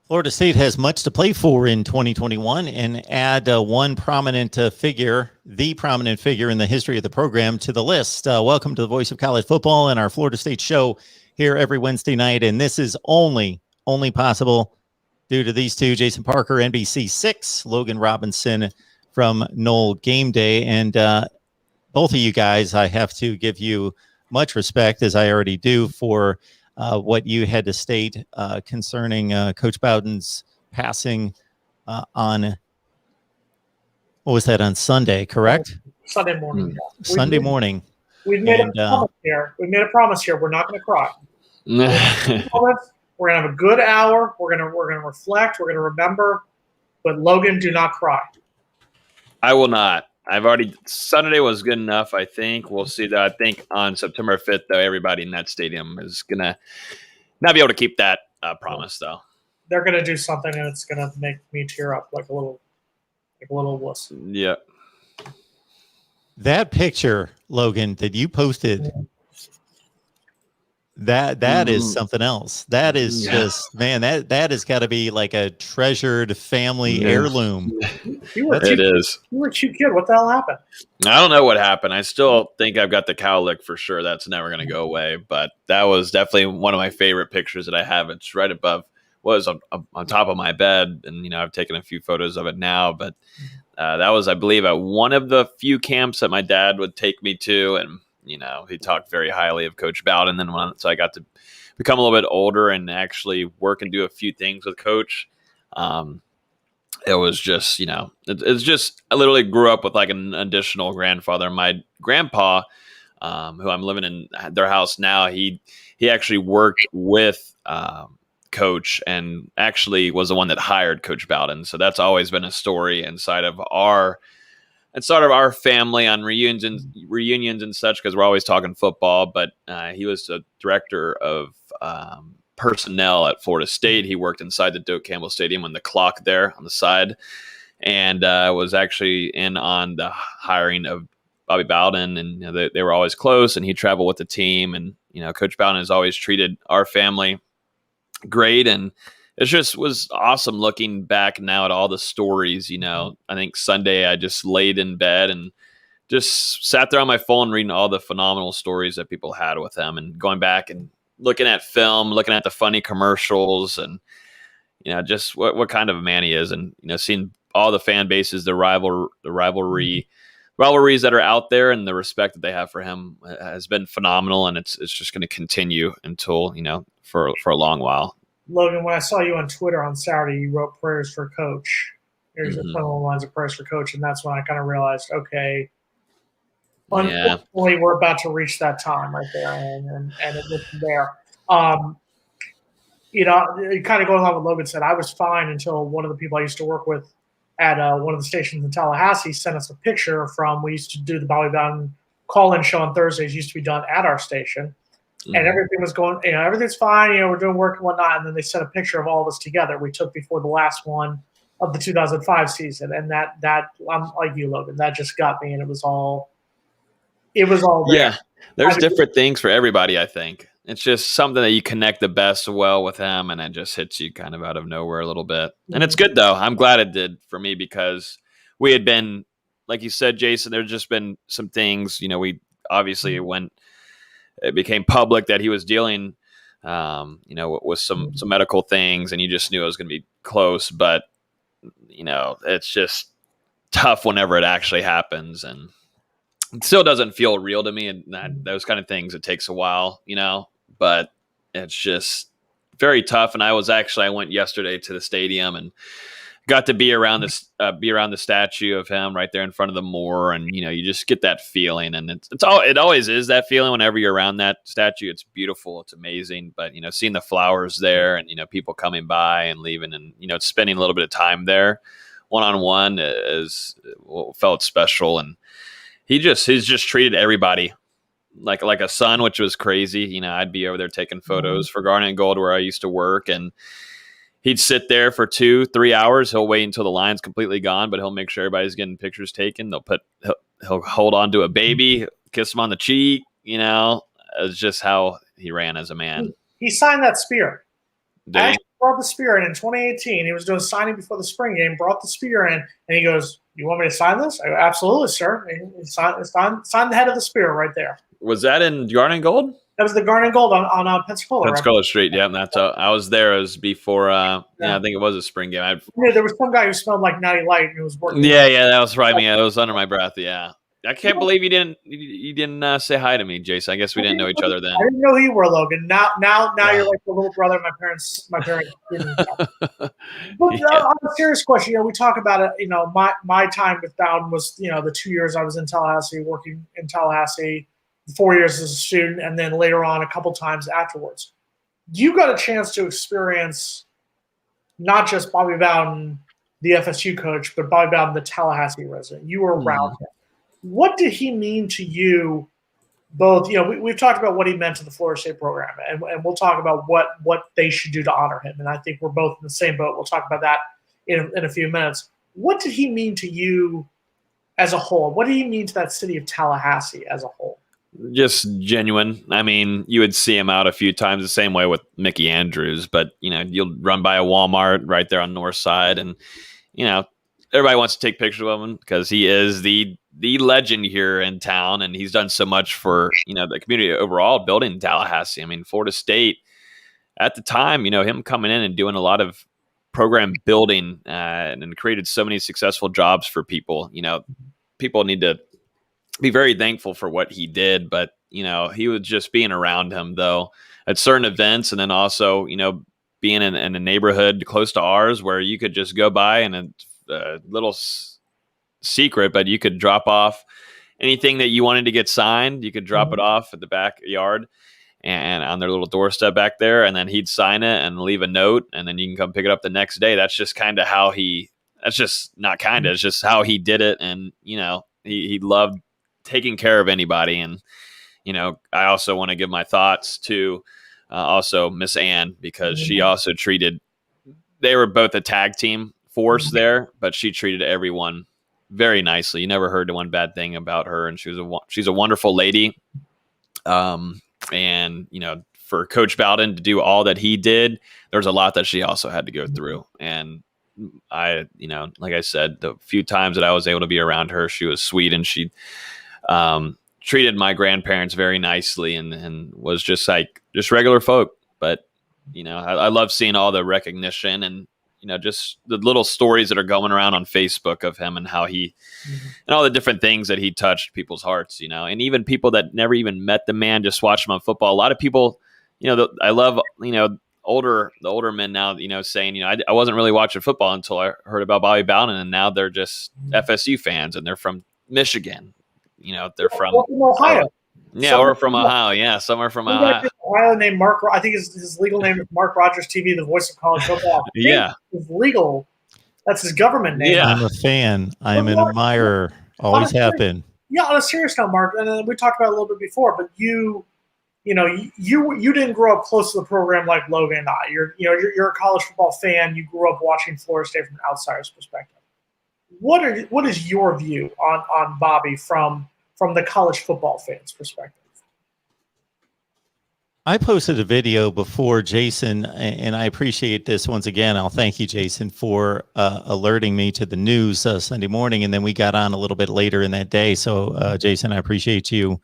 Florida State has much to play for in 2021 and add one prominent figure, the prominent figure in the history of the program, to the list. Welcome to the Voice of College Football and our Florida State show here every Wednesday night. And this is only possible due to these two, Jason Parker, NBC6, Logan Robinson from Knoll Game Day. And both of you guys, I have to give you much respect, as I already do, for what you had to state concerning Coach Bowden's passing on, what was that, on Sunday, correct? Sunday morning. Yeah. Sunday morning. We've made a promise here. We made a promise here. We're not going to cry. We're going to have a good hour. We're going to reflect. We're going to remember. But Logan, do not cry. I will not. Sunday was good enough, I think. We'll see that. I think on September 5th, though, everybody in that stadium is going to not be able to keep that promise, though. They're going to do something, and it's going to make me tear up like a little wuss. Yeah. That picture, Logan, that you posted, that is something else. That is just, man, that has got to be like a treasured family heirloom. It is. You were a cute kid. What the hell happened? I don't know what happened. I still think I've got the cowlick for sure. That's never going to go away. But that was definitely one of my favorite pictures that I have. It's right above, was on top of my bed. And, I've taken a few photos of it now. But that was, I believe, at one of the few camps that my dad would take me to. And, he talked very highly of Coach Bowden. So I got to become a little bit older and actually work and do a few things with Coach. It was just, it's just, I literally grew up with like an additional grandfather. My grandpa, who I'm living in their house now, he actually worked with Coach and actually was the one that hired Coach Bowden. So that's always been a story inside of our family on reunions and such, because we're always talking football. But he was the director of personnel at Florida State. He worked inside the Doak Campbell Stadium on the clock there on the side, and was actually in on the hiring of Bobby Bowden. And they were always close, and he traveled with the team. And Coach Bowden has always treated our family great, and it just was awesome looking back now at all the stories. I think Sunday I just laid in bed and just sat there on my phone reading all the phenomenal stories that people had with him, and going back and looking at film, looking at the funny commercials, and just what kind of a man he is, and seeing all the fan bases, the rivalries that are out there, and the respect that they have for him has been phenomenal, and it's just going to continue until for a long while. Logan, when I saw you on Twitter on Saturday, you wrote prayers for Coach. There's a couple of lines of prayers for Coach, and that's when I kind of realized, okay, unfortunately, we're about to reach that time right there, and it's there. Kind of going along with what Logan said, I was fine until one of the people I used to work with at one of the stations in Tallahassee sent us a picture from, we used to do the Bobby Bowden call-in show on Thursdays, used to be done at our station. And everything was going, everything's fine, we're doing work and whatnot. And then they sent a picture of all of us together. We took before the last one of the 2005 season. And that I'm like you, Logan, that just got me. And it was all there. Yeah. There's different things for everybody, I think. It's just something that you connect the best well with him, and it just hits you kind of out of nowhere a little bit. And it's good, though. I'm glad it did for me, because we had been, like you said, Jason, there's just been some things, we obviously when it became public that he was dealing, with some medical things, and you just knew it was going to be close. But, it's just tough whenever it actually happens, and it still doesn't feel real to me. And those kind of things, it takes a while, but it's just very tough. And I went yesterday to the stadium and got to be around the statue of him right there in front of the Moore, and you just get that feeling, and it always is that feeling whenever you're around that statue. It's beautiful, it's amazing, but seeing the flowers there, and people coming by and leaving, and spending a little bit of time there one-on-one felt special. And he's just treated everybody like a son, which was crazy. I'd be over there taking photos for Garnet and Gold where I used to work, and he'd sit there for 2-3 hours. He'll wait until the line's completely gone, but he'll make sure everybody's getting pictures taken. He'll hold on to a baby, kiss him on the cheek. It's just how he ran as a man. He signed that spear. I brought the spear in 2018. He was doing signing before the spring game, brought the spear in, and he goes, "You want me to sign this?" I go, "Absolutely, sir." And he signed the head of the spear right there. Was that in Garden Gold? That was the Garnet Gold on Pensacola. Pensacola Street. Yeah, that's I was there. It was before. Yeah, I think it was a spring game. Yeah, there was some guy who smelled like Natty Light and who was working. Yeah, that was right. It was under my breath. Yeah, I can't believe you didn't say hi to me, Jason. I guess we didn't know each other then. I didn't know who you were, Logan. Now you're like the little brother my parents didn't know. But on a serious question, we talk about it. My time with Bowden was, the 2 years I was in Tallahassee, working in Tallahassee, 4 years as a student, and then later on a couple times afterwards. You got a chance to experience not just Bobby Bowden, the FSU coach, but Bobby Bowden, the Tallahassee resident. You were around him. What did he mean to you? Both, we've talked about what he meant to the Florida State program, and we'll talk about what they should do to honor him. And I think we're both in the same boat. We'll talk about that in a few minutes. What did he mean to you as a whole? What did he mean to that city of Tallahassee as a whole? Just genuine. I mean, you would see him out a few times the same way with Mickey Andrews, but you'll run by a Walmart right there on North Side, and everybody wants to take pictures of him because he is the legend here in town, and he's done so much for the community overall, building Tallahassee. I mean, Florida State at the time, him coming in and doing a lot of program building and created so many successful jobs for people. People need to be very thankful for what he did, but he was just being around him though at certain events, and then also being in a neighborhood close to ours where you could just go by and a little secret, but you could drop off anything that you wanted to get signed. You could drop it off at the backyard and on their little doorstep back there, and then he'd sign it and leave a note, and then you can come pick it up the next day. That's just kind of how it's just how he did it. And he loved taking care of anybody. And I also want to give my thoughts to also Miss Ann, because she also they were both a tag team force there, but she treated everyone very nicely. You never heard one bad thing about her, and she's a wonderful lady. And for Coach Bowden to do all that he did, there's a lot that she also had to go through. And I, like I said, the few times that I was able to be around her, she was sweet, and she treated my grandparents very nicely, and was just regular folk. But I love seeing all the recognition and just the little stories that are going around on Facebook of him and how he and all the different things that he touched people's hearts, and even people that never even met the man, just watched him on football. A lot of people, I love, the older men now, saying, I wasn't really watching football until I heard about Bobby Bowden, and now they're just FSU fans, and they're from Michigan, they're from Ohio. Or from Ohio. Yeah, somewhere from Ohio. Ohio named Mark. I think his legal name is MarkRogersTV, the voice of college football. Yeah, his legal. That's his government name. Yeah, I'm a fan. I'm an admirer. Always have been. Yeah, on a serious note, Mark, and we talked about it a little bit before, but you didn't grow up close to the program like Logan and I. You're a college football fan. You grew up watching Florida State from an outsider's perspective. What is your view on Bobby from the college football fans' perspective? I posted a video before, Jason, and I appreciate this. Once again, I'll thank you, Jason, for alerting me to the news Sunday morning, and then we got on a little bit later in that day. So, Jason, I appreciate you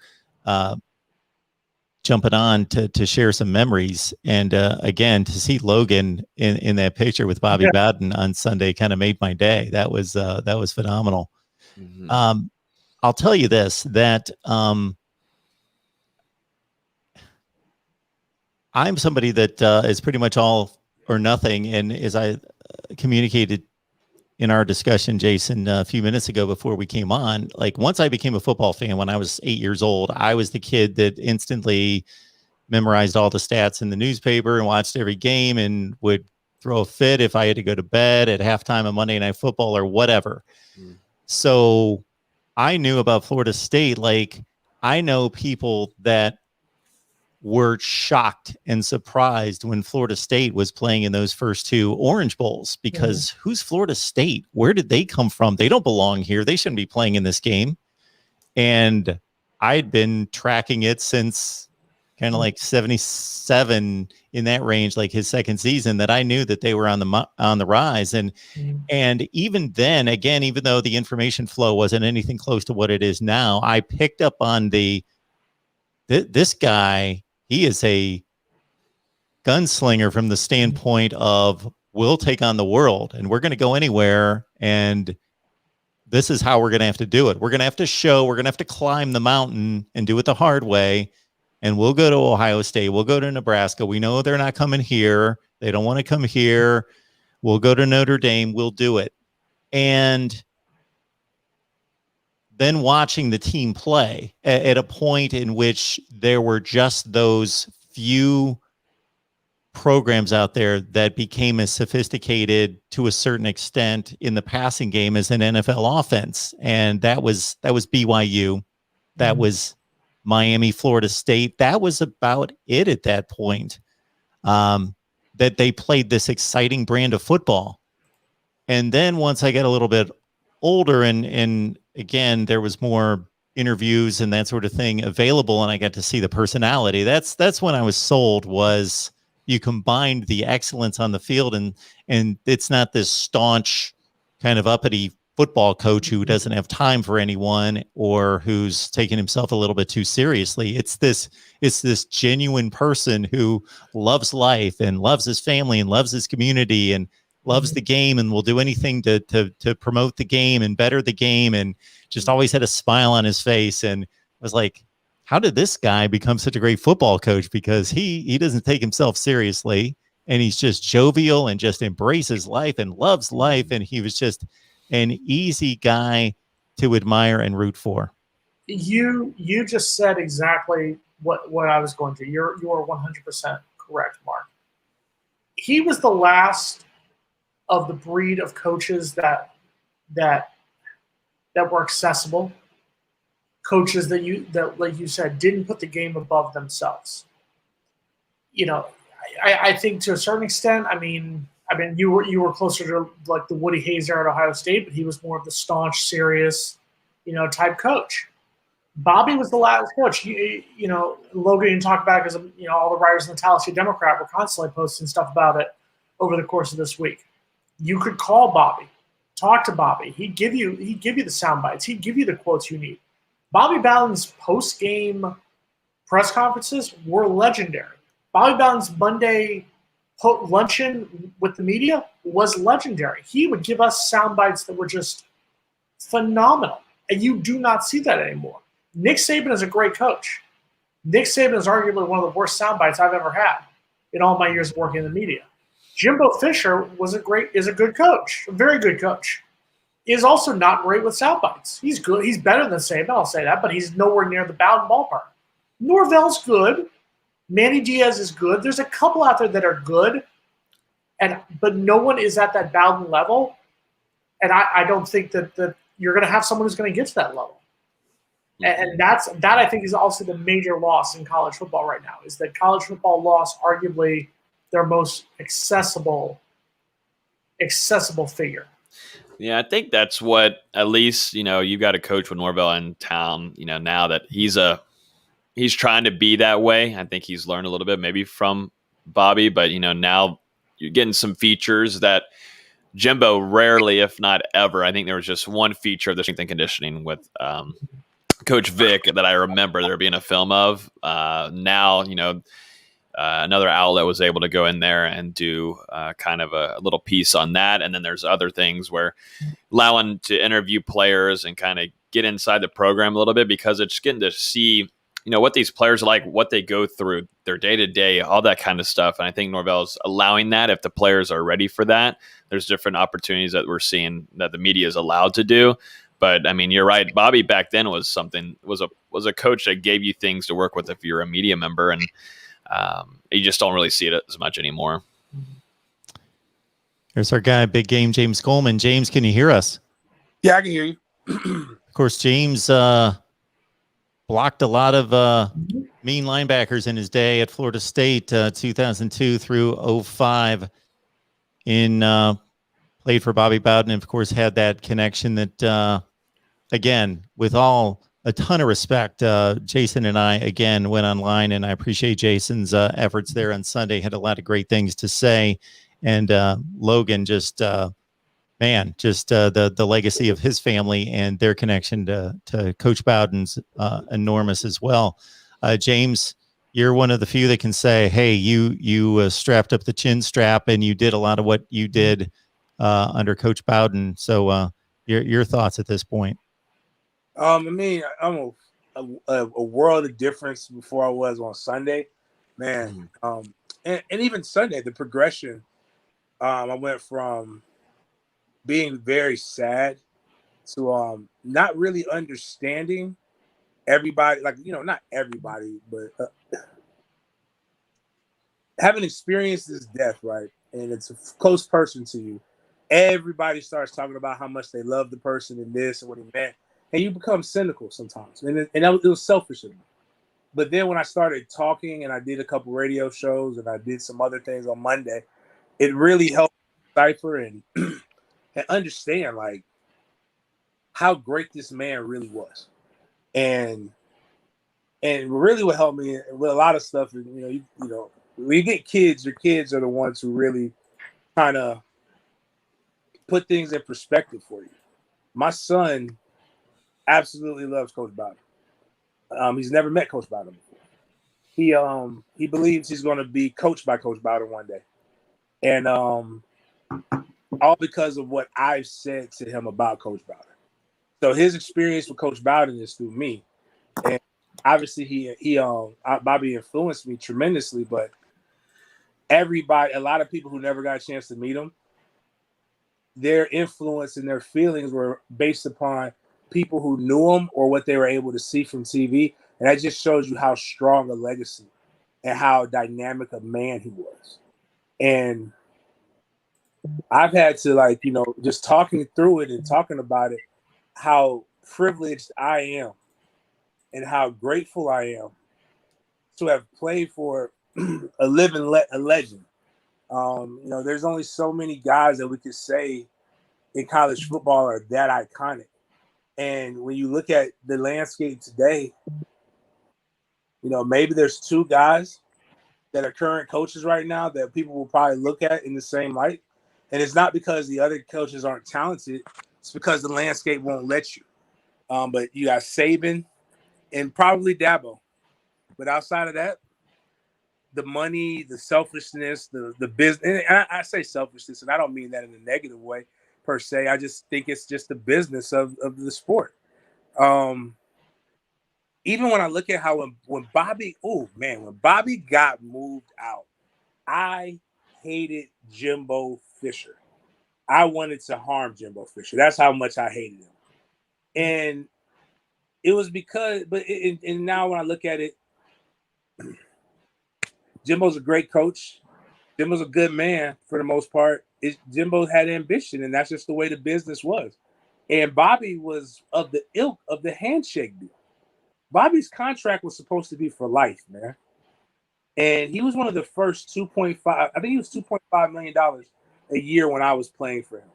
jumping on to share some memories. And again, to see Logan in that picture with Bobby Bowden on Sunday kind of made my day. That was phenomenal. Mm-hmm. I'll tell you this, that I'm somebody that is pretty much all or nothing. And as I communicated in our discussion, Jason, a few minutes ago before we came on, like once I became a football fan when I was 8 years old, I was the kid that instantly memorized all the stats in the newspaper and watched every game and would throw a fit if I had to go to bed at halftime of Monday Night Football or whatever. Mm. So I knew about Florida State. Like, I know people that were shocked and surprised when Florida State was playing in those first two Orange Bowls, because who's Florida State? Where did they come from? They don't belong here. They shouldn't be playing in this game. And I'd been tracking it since kind of like 77 in that range, like his second season, that I knew that they were on the rise. And even then, again, even though the information flow wasn't anything close to what it is now, I picked up on this guy. He is a gunslinger from the standpoint of, we'll take on the world and we're going to go anywhere. And this is how we're going to have to do it. We're going to have to climb the mountain and do it the hard way. And we'll go to Ohio State. We'll go to Nebraska. We know they're not coming here. They don't want to come here. We'll go to Notre Dame. We'll do it. And then watching the team play at a point in which there were just those few programs out there that became as sophisticated to a certain extent in the passing game as an NFL offense. And that was BYU. That was Miami, Florida State. That was about it at that point. That they played this exciting brand of football. And then once I got a little bit older and again, there was more interviews and that sort of thing available, and I got to see the personality. That's when I was sold. Was you combined the excellence on the field, and it's not this staunch kind of uppity football coach who doesn't have time for anyone or who's taking himself a little bit too seriously. It's this genuine person who loves life and loves his family and loves his community and loves the game and will do anything to promote the game and better the game, and just always had a smile on his face. And was like, how did this guy become such a great football coach? Because he doesn't take himself seriously, and he's just jovial and just embraces life and loves life. And he was just an easy guy to admire and root for. You just said exactly what I was going to. You are 100% correct, Mark. He was the last of the breed of coaches that were accessible. Coaches that like you said, didn't put the game above themselves. You know, I think to a certain extent, I mean, you were closer to like the Woody Hayes era at Ohio State, but he was more of the staunch, serious, type coach. Bobby was the last coach. You know, Logan didn't talk about it because all the writers in the Tallahassee Democrat were constantly posting stuff about it over the course of this week. You could call Bobby, talk to Bobby. He'd give you the sound bites. He'd give you the quotes you need. Bobby Bowden's post-game press conferences were legendary. Bobby Bowden's Monday luncheon with the media was legendary. He would give us sound bites that were just phenomenal, and you do not see that anymore. Nick Saban is a great coach. Nick Saban is arguably one of the worst sound bites I've ever had in all my years of working in the media. Jimbo Fisher is a good coach, a very good coach. He is also not great with sound bites. He's good. He's better than Saban, I'll say that, but he's nowhere near the Bowden ballpark. Norvell's good. Manny Diaz is good. There's a couple out there that are good, but no one is at that Bowden level. And I don't think that you're going to have someone who's going to get to that level. And that I think is also the major loss in college football right now, is that college football lost arguably their most accessible figure. Yeah, I think that's what, at least, you've got a coach with Norvell in town, now that he's trying to be that way. I think he's learned a little bit maybe from Bobby, but, now you're getting some features that Jimbo rarely, if not ever. I think there was just one feature of the strength and conditioning with Coach Vic that I remember there being a film of. Now, another outlet was able to go in there and do kind of a little piece on that. And then there's other things where allowing to interview players and kind of get inside the program a little bit, because it's getting to see, what these players are like, what they go through, their day-to-day, all that kind of stuff. And I think Norvell's allowing that if the players are ready for that. There's different opportunities that we're seeing that the media is allowed to do. But I mean, you're right. Bobby back then was a coach that gave you things to work with if you're a media member, and you just don't really see it as much anymore. Here's our guy, Big Game James Coleman. James, can you hear us? Yeah, I can hear you. Of course, James blocked a lot of mean linebackers in his day at Florida State, 2002 through 2005. Played for Bobby Bowden, and of course had that connection that, again, with all a ton of respect. Jason and I, again, went online, and I appreciate Jason's efforts there on Sunday. Had a lot of great things to say. And Logan just, man, just the legacy of his family and their connection to Coach Bowden's enormous as well. James, you're one of the few that can say, hey, you strapped up the chin strap and you did a lot of what you did under Coach Bowden. So your thoughts at this point? I mean, I'm a world of difference before I was on Sunday, man. And even Sunday, the progression, I went from being very sad to not really understanding everybody, like, not everybody, but having experienced this death, right? And it's a close person to you. Everybody starts talking about how much they love the person and this and what he meant. And you become cynical sometimes. And it was selfish of me. But then when I started talking and I did a couple radio shows and I did some other things on Monday, it really helped decipher and, and understand, like, how great this man really was. And really what helped me with a lot of stuff is, when you get kids, your kids are the ones who really kind of put things in perspective for you. My son absolutely loves Coach Bowden. He's never met Coach Bowden before. He believes he's going to be coached by Coach Bowden one day, and all because of what I've said to him about Coach Bowden. So his experience with Coach Bowden is through me, and obviously Bobby influenced me tremendously. But a lot of people who never got a chance to meet him, their influence and their feelings were based upon people who knew him or what they were able to see from TV. And that just shows you how strong a legacy and how dynamic a man he was. And I've had to, just talking through it and talking about it, how privileged I am and how grateful I am to have played for a legend. There's only so many guys that we could say in college football are that iconic. And when you look at the landscape today, maybe there's two guys that are current coaches right now that people will probably look at in the same light. And it's not because the other coaches aren't talented. It's because the landscape won't let you. But you got Saban and probably Dabo. But outside of that, the money, the selfishness, the business. And I say selfishness, and I don't mean that in a negative way per se. I just think it's just the business of the sport. Even when I look at how when Bobby got moved out, I hated Jimbo Fisher. I wanted to harm Jimbo Fisher. That's how much I hated him. And it was because, and now when I look at it, Jimbo's a great coach. Jimbo's a good man for the most part. Jimbo had ambition, and that's just the way the business was. And Bobby was of the ilk of the handshake deal. Bobby's contract was supposed to be for life, man. And he was one of the first $2.5 million a year when I was playing for him.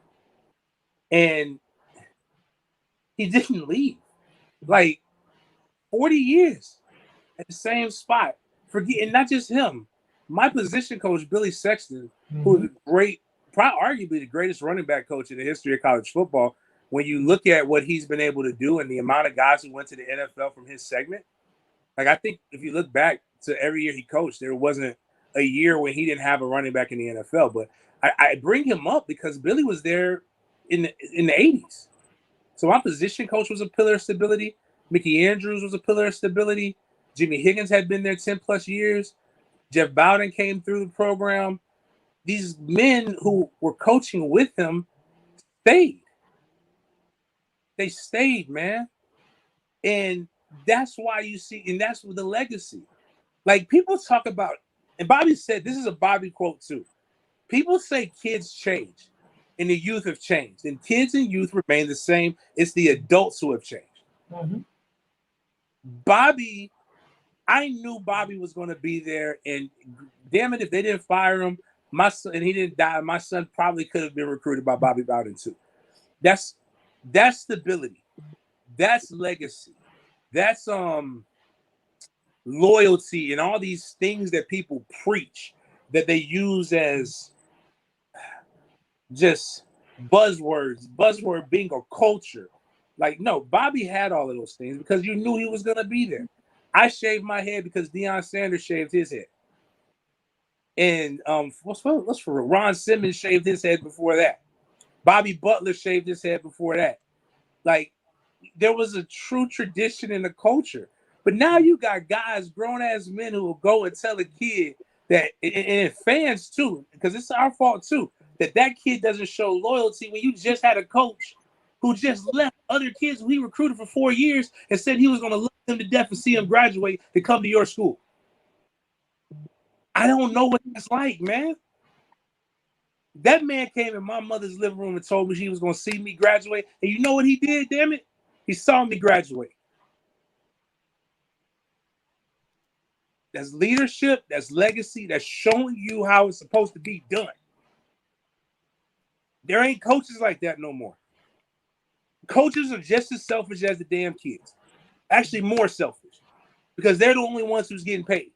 And he didn't leave. 40 years at the same spot. And not just him. My position coach, Billy Sexton, who is arguably the greatest running back coach in the history of college football, when you look at what he's been able to do and the amount of guys who went to the NFL from his segment, I think if you look back to every year he coached, there wasn't a year when he didn't have a running back in the NFL. But I bring him up because Billy was there in the 80s. So my position coach was a pillar of stability. Mickey Andrews was a pillar of stability. Jimmy Higgins had been there 10 plus years. Jeff Bowden came through the program. These men who were coaching with him stayed. They stayed, man. And that's why you see, and that's the legacy. People talk about, and Bobby said, this is a Bobby quote too. People say kids change and the youth have changed, and kids and youth remain the same. It's the adults who have changed. Mm-hmm. Bobby, I knew Bobby was going to be there, and damn it, if they didn't fire him, my son, and he didn't die, my son probably could have been recruited by Bobby Bowden too. That's stability. That's legacy. That's loyalty and all these things that people preach that they use as just buzzword being a culture. Like, no, Bobby had all of those things because you knew he was going to be there. I shaved my head because Deion Sanders shaved his head. And what's for Ron Simmons shaved his head before that. Bobby Butler shaved his head before that. Like, there was a true tradition in the culture. But now you got guys, grown-ass men who will go and tell a kid that, and fans too, because it's our fault too, that kid doesn't show loyalty when you just had a coach who just left other kids who he recruited for 4 years and said he was going to love them to death and see them graduate to come to your school. I don't know what that's like, man. That man came in my mother's living room and told me she was going to see me graduate. And you know what he did, damn it? He saw me graduate. That's leadership, that's legacy, that's showing you how it's supposed to be done. There ain't coaches like that no more. Coaches are just as selfish as the damn kids. Actually, more selfish because they're the only ones who's getting paid.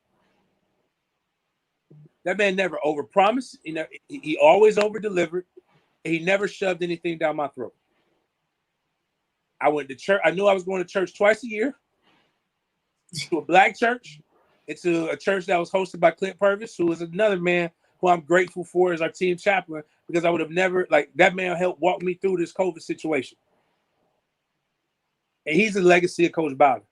That man never overpromised. He always over-delivered. And he never shoved anything down my throat. I went to church. I knew I was going to church twice a year, to a black church, and to a church that was hosted by Clint Purvis, who is another man who I'm grateful for as our team chaplain, because I would have never, that man helped walk me through this COVID situation. And he's the legacy of Coach Bowden.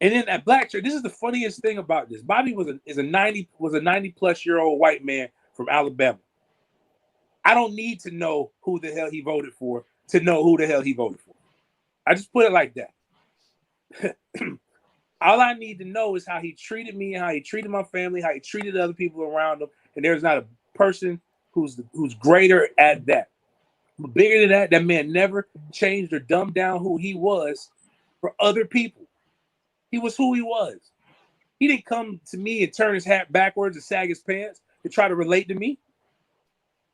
And then at black church, this is the funniest thing about this. Bobby was a 90-plus-year-old white man from Alabama. I don't need to know who the hell he voted for to know who the hell he voted for. I just put it like that. All I need to know is how he treated me, how he treated my family, how he treated other people around him. And there's not a person who's greater at that. But bigger than that, that man never changed or dumbed down who he was for other people. He was who he was. He didn't come to me and turn his hat backwards and sag his pants to try to relate to me.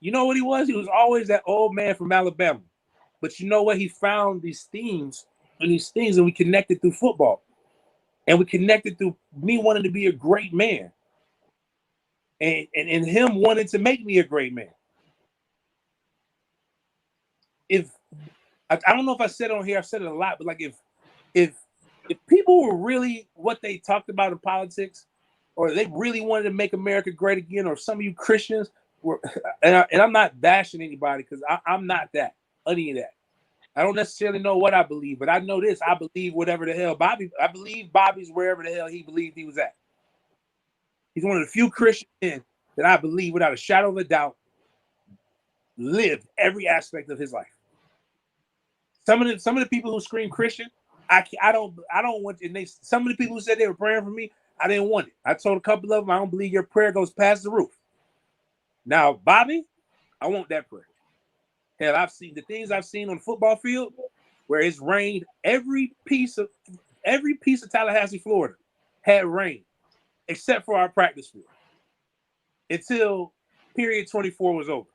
You know what he was? He was always that old man from Alabama. But you know what? He found these themes, and we connected through football. And we connected through me wanting to be a great man. And him wanting to make me a great man. If I don't know if I said it on here, I've said it a lot, but like if people were really what they talked about in politics, or they really wanted to make America great again, or some of you Christians were, and I'm not bashing anybody because I'm not that, any of that. I don't necessarily know what I believe, but I know this: I believe whatever the hell I believe Bobby's wherever the hell he believed he was at. He's one of the few Christian men that I believe, without a shadow of a doubt, lived every aspect of his life. Some of the people who scream Christian, I don't want. And some of the people who said they were praying for me, I didn't want it. I told a couple of them, I don't believe your prayer goes past the roof. Now, Bobby, I want that prayer. Hell, I've seen the things I've seen on the football field where it's rained. Every piece of Tallahassee, Florida, had rain, except for our practice field, until period 24 was over.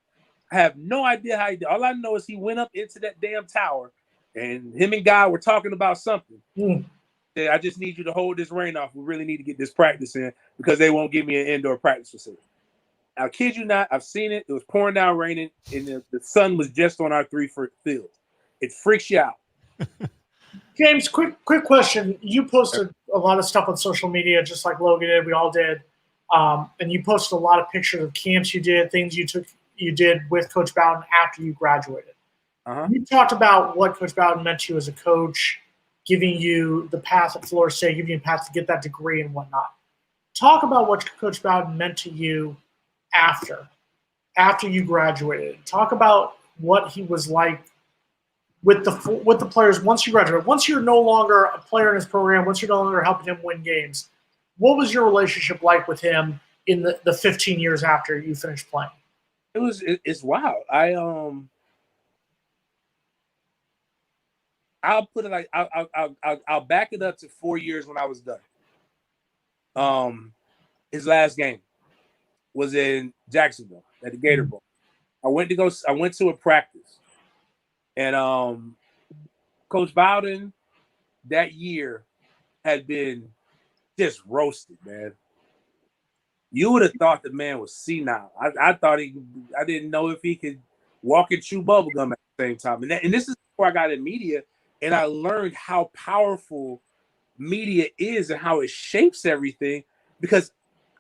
I have no idea how he did. All I know is he went up into that damn tower, and him and Guy were talking about something. Yeah, I just need you to hold this rain off. We really need to get this practice in because they won't give me an indoor practice facility. I kid you not, I've seen it. It was pouring down raining, and the sun was just on our 3 fields. It freaks you out. James, quick question. You posted a lot of stuff on social media, just like Logan did. We all did. And you posted a lot of pictures of camps you did, things you did with Coach Bowden after you graduated. Uh-huh. You talked about what Coach Bowden meant to you as a coach, giving you the path at Florida State, giving you a path to get that degree and whatnot. Talk about what Coach Bowden meant to you after you graduated. Talk about what he was like with the players once you graduate. Once you're no longer a player in his program, once you're no longer helping him win games, what was your relationship like with him in the 15 years after you finished playing? It's wild. I'll put it like I'll back it up to 4 years when I was done. His last game was in Jacksonville at the Gator Bowl. I went to a practice, and Coach Bowden that year had been just roasted, man. You would have thought the man was senile. I thought I didn't know if he could walk and chew bubblegum at the same time. And this is before I got in media, and I learned how powerful media is and how it shapes everything, because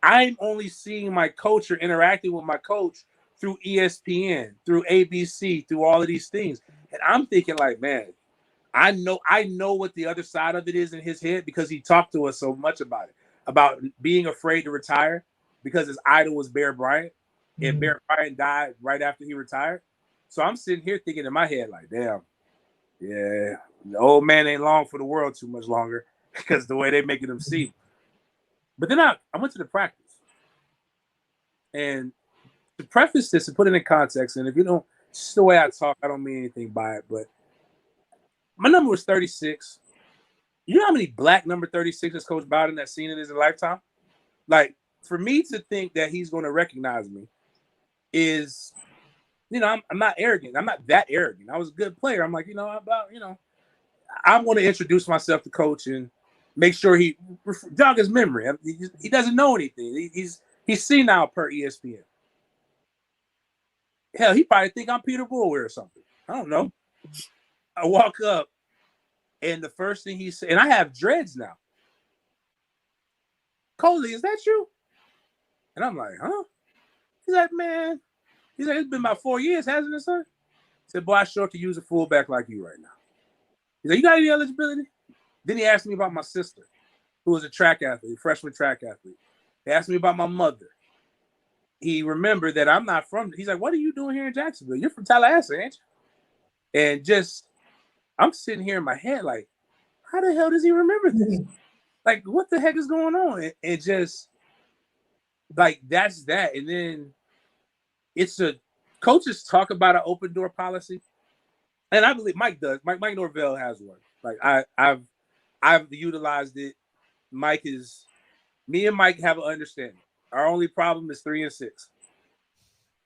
I'm only seeing my coach or interacting with my coach through ESPN, through ABC, through all of these things. And I'm thinking like, man, I know what the other side of it is in his head, because he talked to us so much about it, about being afraid to retire because his idol was Bear Bryant, and Bear Bryant died right after he retired. So I'm sitting here thinking in my head like, damn, yeah, the old man ain't long for the world too much longer, because the way they making him seem. But then I went to the practice, and to preface this and put it in context, and if you don't, just the way I talk, I don't mean anything by it, but my number was 36. You know how many black number 36s Coach Bowden has seen in his lifetime? Like, for me to think that he's going to recognize me is, you know, I'm not arrogant. I'm not that arrogant. I was a good player. I'm like, I'm going to introduce myself to Coach and make sure he jog his memory. He doesn't know anything. He's senile per ESPN. Hell, he probably think I'm Peter Boulware or something. I don't know. I walk up, and the first thing he said, and I have dreads now. Coley, is that you? And I'm like, huh? He's like, man. He's like, it's been about 4 years, hasn't it, sir? He said, boy, I sure could use a fullback like you right now. He's like, you got any eligibility? Then he asked me about my sister, who was a track athlete, freshman track athlete. He asked me about my mother. He remembered that I'm not from. He's like, what are you doing here in Jacksonville? You're from Tallahassee, ain't you? And just, I'm sitting here in my head like, how the hell does he remember this? Like, what the heck is going on? And just, like, that's that. And then it's coaches talk about an open door policy. And I believe Mike does. Mike Norvell has one. Like, I've utilized it. Me and Mike have an understanding. Our only problem is 3 and 6.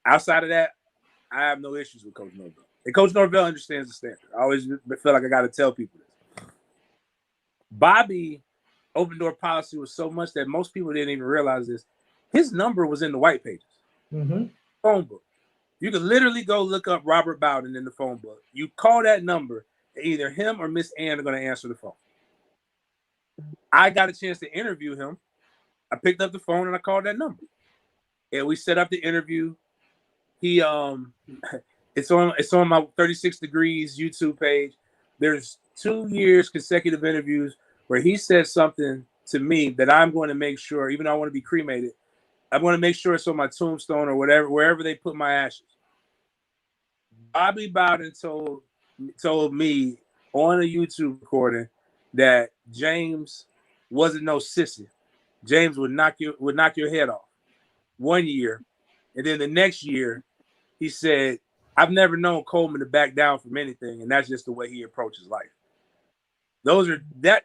Outside of that, I have no issues with Coach Norvell. And Coach Norvell understands the standard. I always feel like I got to tell people this. Bobby open door policy was so much that most people didn't even realize this. His number was in the white pages. Phone book. You could literally go look up Robert Bowden in the phone book. You call that number, and either him or Miss Ann are going to answer the phone. I got a chance to interview him. I picked up the phone and I called that number, and we set up the interview. He it's on my 36 Degrees YouTube page. There's 2 years consecutive interviews where he said something to me that I'm going to make sure, even though I want to be cremated, I want to make sure it's on my tombstone or whatever, wherever they put my ashes. Bobby Bowden told me on a YouTube recording that James wasn't no sissy. James would knock your head off 1 year, and then the next year he said, I've never known Coleman to back down from anything, and that's just the way he approaches life. Those are that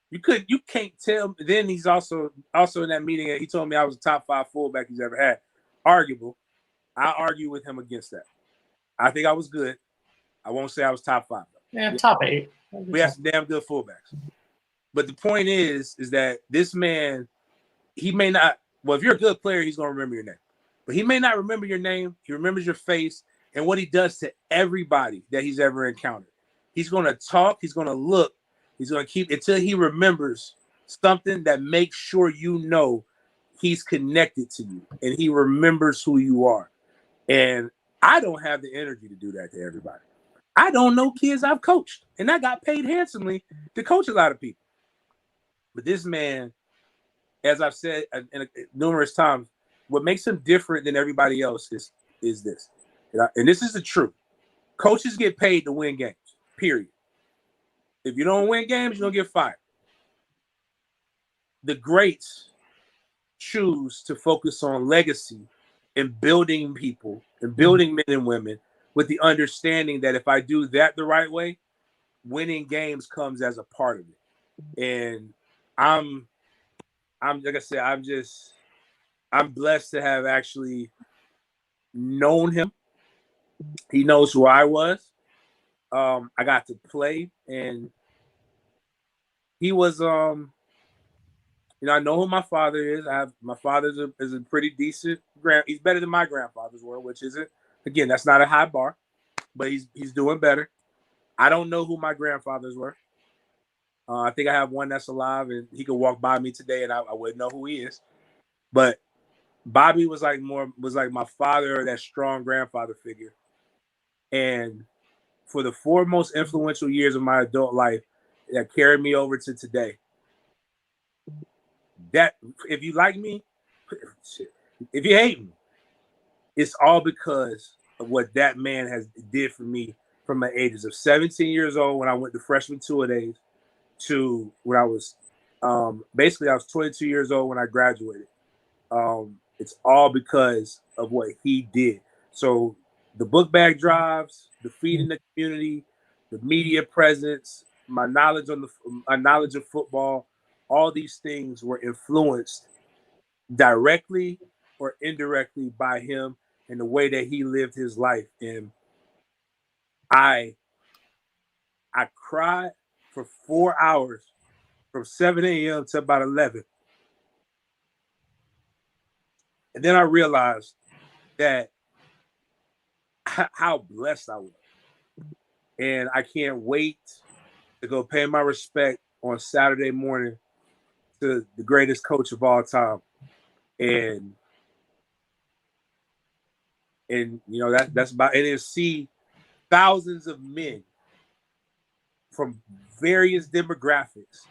you can't tell. Then he's also in that meeting, he told me I was a top 5 fullback he's ever had. Arguable. I argue with him against that. I think I was good. I won't say I was top 5. Yeah, top 8. We have some damn good fullbacks. But the point is that this man, he may not, well, if you're a good player, he's going to remember your name. But he may not remember your name. He remembers your face and what he does to everybody that he's ever encountered. He's going to talk. He's going to look. He's going to keep until he remembers something that makes sure you know he's connected to you and he remembers who you are. And I don't have the energy to do that to everybody. I don't know kids I've coached, and I got paid handsomely to coach a lot of people. But this man, as I've said numerous times, what makes him different than everybody else is this. And this is the truth. Coaches get paid to win games, period. If you don't win games, you're going to get fired. The greats choose to focus on legacy and building people and building men and women with the understanding that if I do that the right way, winning games comes as a part of it. And I'm like I said, I'm blessed to have actually known him. He knows who I was. I got to play, and he was I know who my father is. My father is a pretty decent he's better than my grandfathers were, which isn't, again, that's not a high bar, but he's doing better. I don't know who my grandfathers were. I think I have one that's alive, and he could walk by me today, and I wouldn't know who he is. But Bobby was like my father, or that strong grandfather figure. And for the 4 most influential years of my adult life that carried me over to today, that if you like me, shit, if you hate me, it's all because of what that man has did for me from the ages of 17 years old when I went to freshman two-a-days to when I was basically I was 22 years old when I graduated. It's all because of what he did. So the book bag drives, the feeding the community, the media presence, my knowledge of football, all these things were influenced directly or indirectly by him and the way that he lived his life. And I cried for 4 hours from 7 a.m. to about 11. And then I realized that how blessed I was. And I can't wait to go pay my respect on Saturday morning to the greatest coach of all time. And that's about it. Is see thousands of men from various demographics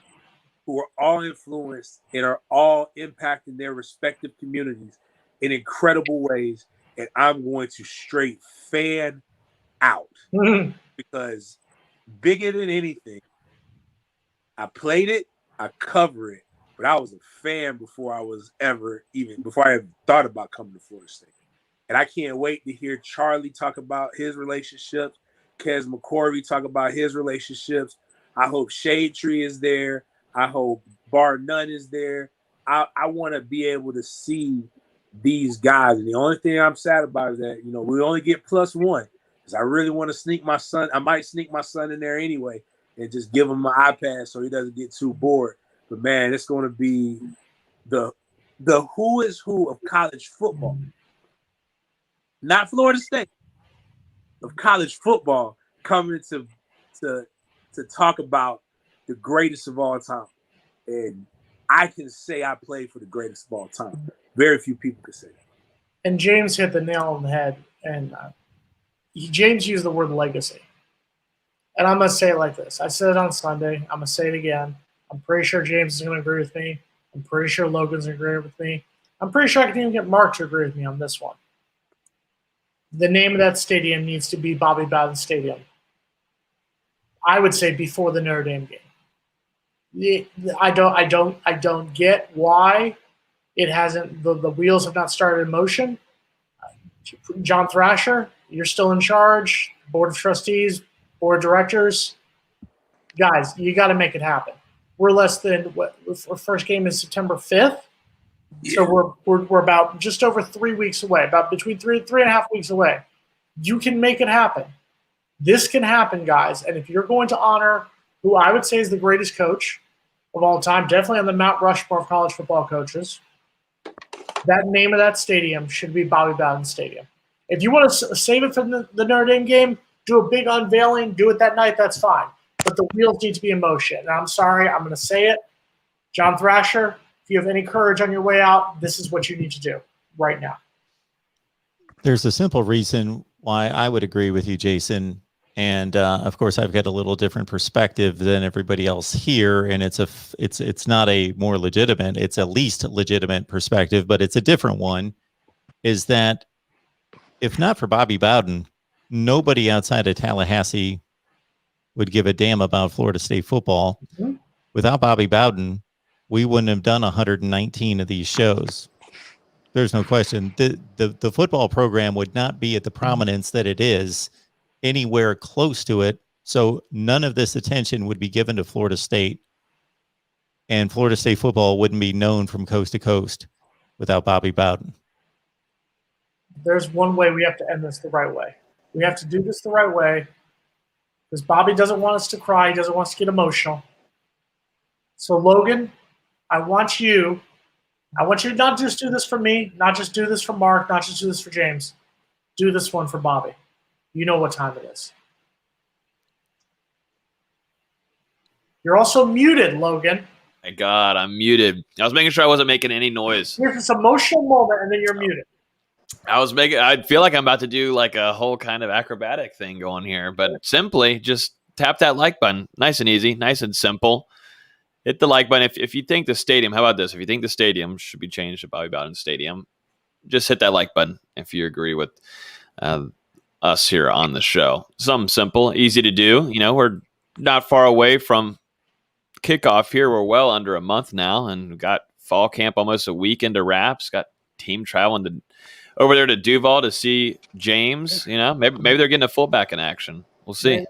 who are all influenced and are all impacting their respective communities in incredible ways. And I'm going to straight fan out because bigger than anything, I played it, I cover it, but I was a fan before I ever thought about coming to Florida State. And I can't wait to hear Charlie talk about his relationships, Kez McCorvey talk about his relationships. I hope Shade Tree is there. I hope Bar None is there. I want to be able to see these guys. And the only thing I'm sad about is that, we only get +1. Because I really want to sneak my son. I might sneak my son in there anyway and just give him my iPad so he doesn't get too bored. But man, it's going to be the who is who of college football. Not Florida State, of college football coming to talk about the greatest of all time. And I can say I played for the greatest of all time. Very few people can say that. And James hit the nail on the head. And James used the word legacy. And I'm going to say it like this. I said it on Sunday. I'm going to say it again. I'm pretty sure James is going to agree with me. I'm pretty sure Logan's going to agree with me. I'm pretty sure I can even get Mark to agree with me on this one. The name of that stadium needs to be Bobby Bowden Stadium. I would say before the Notre Dame game. I don't get why it hasn't. The wheels have not started in motion. John Thrasher, you're still in charge. Board of Trustees, Board of Directors, guys, you got to make it happen. We're less than our first game is September 5th. Yeah. So we're about just over 3 weeks away, about between 3.5 weeks away. You can make it happen. This can happen, guys. And if you're going to honor who I would say is the greatest coach of all time, definitely on the Mount Rushmore of college football coaches, that name of that stadium should be Bobby Bowden Stadium. If you want to save it for the Notre Dame game, do a big unveiling, do it that night, that's fine. But the wheels need to be in motion. And I'm sorry, I'm going to say it. John Thrasher, if you have any courage on your way out, this is what you need to do right now. There's a simple reason why I would agree with you, Jason. And of course, I've got a little different perspective than everybody else here. And it's not a more legitimate, it's a least legitimate perspective, but it's a different one, is that if not for Bobby Bowden, nobody outside of Tallahassee would give a damn about Florida State football. Mm-hmm. Without Bobby Bowden, we wouldn't have done 119 of these shows. There's no question. The football program would not be at the prominence that it is anywhere close to it. So none of this attention would be given to Florida State, and Florida State football wouldn't be known from coast to coast without Bobby Bowden. There's one way we have to end this the right way. We have to do this the right way. because Bobby doesn't want us to cry. He doesn't want us to get emotional. So, Logan, I want you to not just do this for me, not just do this for Mark, not just do this for James. Do this one for Bobby. You know what time it is. You're also muted, Logan. My God, I'm muted. I was making sure I wasn't making any noise. Here's this emotional moment, and then you're muted. I feel like I'm about to do like a whole kind of acrobatic thing going here, but simply just tap that like button. Nice and easy, nice and simple. Hit the like button. If you think the stadium, how about this? If you think the stadium should be changed to Bobby Bowden Stadium, just hit that like button if you agree with us here on the show. Something simple, easy to do. You know, we're not far away from kickoff here. We're well under a month now, and we got fall camp almost a week into wraps. Got team traveling over there to Duval to see James. You know, maybe they're getting a fullback in action. We'll see.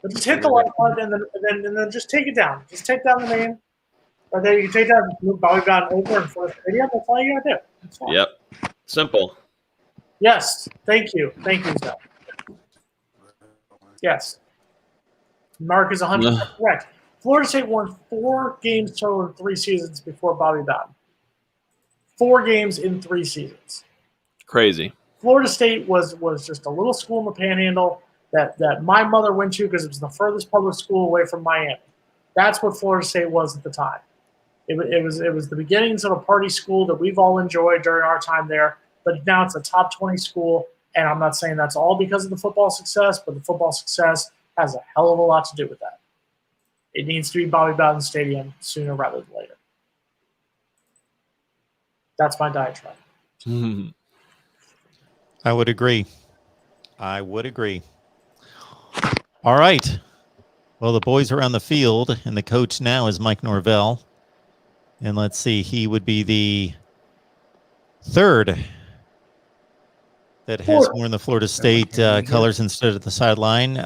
But just hit the like button and then just take it down. Just take down the name. Right there, you can take down Bobby Bowden over in front of the video. That's all you gotta do. Yep. Simple. Yes. Thank you, Zach. Yes. Mark is 100% correct. Florida State won 4 games total in 3 seasons before Bobby Bowden. 4 games in 3 seasons. Crazy. Florida State was just a little school in the Panhandle that my mother went to because it was the furthest public school away from Miami. That's what Florida State was at the time. It was the beginnings of a party school that we've all enjoyed during our time there, but now it's a top 20 school, and I'm not saying that's all because of the football success, but the football success has a hell of a lot to do with that. It needs to be Bobby Bowden Stadium sooner rather than later. That's my diatribe. I would agree. All right. Well, the boys are on the field, and the coach now is Mike Norvell. And let's see, he would be the 3rd that has worn the Florida State colors instead of the sideline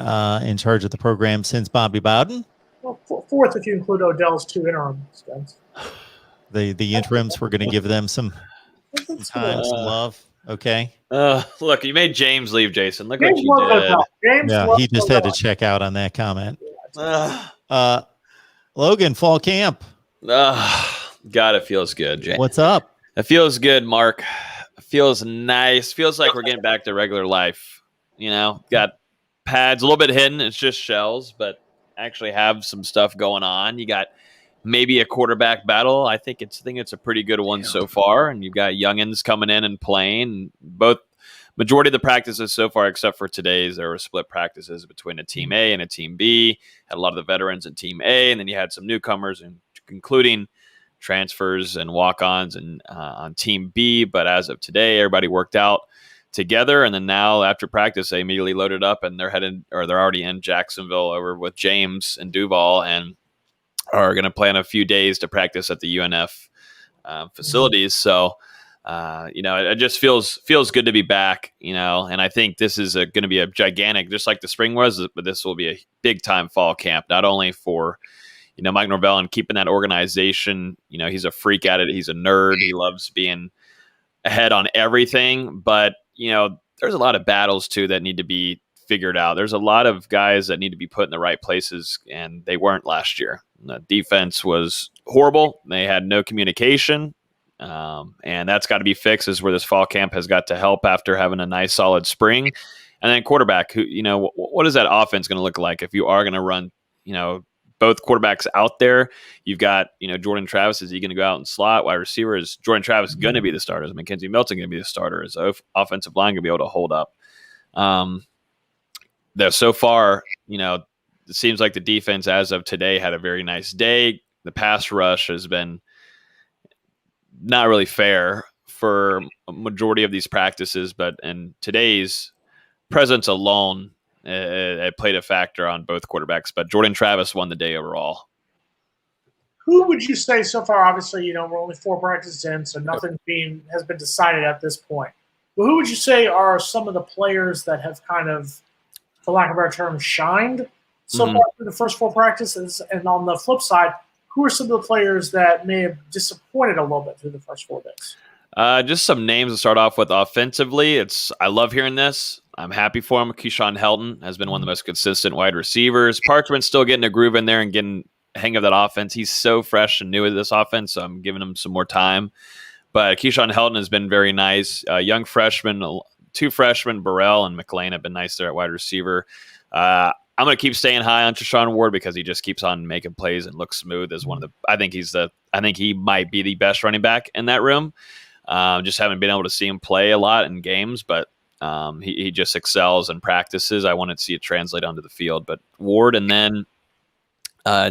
in charge of the program since Bobby Bowden. Well, 4th if you include Odell's 2 interim stints. The interims, we're going to give them some time, some love. Okay. Look, you made James leave, Jason. Look what you did. He just had to check out on that comment. Logan, fall camp. God, it feels good, James. What's up? It feels good, Mark. It feels nice. Feels like we're getting back to regular life. You know, got pads a little bit hidden. It's just shells, but actually have some stuff going on. You got maybe a quarterback battle. I think it's a pretty good one so far. And you've got youngins coming in and playing. Both majority of the practices so far, except for today's, there were split practices between a team A and a team B. Had a lot of the veterans in team A, and then you had some newcomers, and including transfers and walk-ons and on team B. But as of today, everybody worked out together, and then now after practice, they immediately loaded up, and they're already in Jacksonville over with James and Duval, and are going to plan a few days to practice at the UNF facilities. So, it just feels good to be back, and I think this is going to be a gigantic, just like the spring was, but this will be a big time fall camp, not only for, Mike Norvell and keeping that organization. He's a freak at it. He's a nerd. He loves being ahead on everything, but, there's a lot of battles too that need to be figured out. There's a lot of guys that need to be put in the right places, and they weren't last year. The defense was horrible. They had no communication. And that's got to be fixed, is where this fall camp has got to help after having a nice solid spring. And then quarterback, who, what is that offense going to look like if you are going to run, both quarterbacks out there? You've got, Jordan Travis. Is he going to go out and slot? Wide receiver, is Jordan Travis going to be the starter? Is Mackenzie Milton going to be the starter? Is the offensive line going to be able to hold up? So far, it seems like the defense as of today had a very nice day. The pass rush has been not really fair for a majority of these practices, but in today's presence alone, it played a factor on both quarterbacks. But Jordan Travis won the day overall. Who would you say so far? Obviously, we're only 4 practices in, so nothing has been decided at this point. But who would you say are some of the players that have kind of, for lack of a better term, shined so far through the first 4 practices? And on the flip side, who are some of the players that may have disappointed a little bit through the first 4 days? Just some names to start off with offensively. I love hearing this. I'm happy for him. Keyshawn Helton has been one of the most consistent wide receivers. Parchment's still getting a groove in there and getting hang of that offense. He's so fresh and new at this offense, so I'm giving him some more time. But Keyshawn Helton has been very nice. Young freshman, 2 freshmen, Burrell and McLean have been nice there at wide receiver. I'm going to keep staying high on Treshaun Ward because he just keeps on making plays and looks smooth as one of the. I think he might be the best running back in that room. Just haven't been able to see him play a lot in games, but he just excels in practices. I wanted to see it translate onto the field. But Ward, and then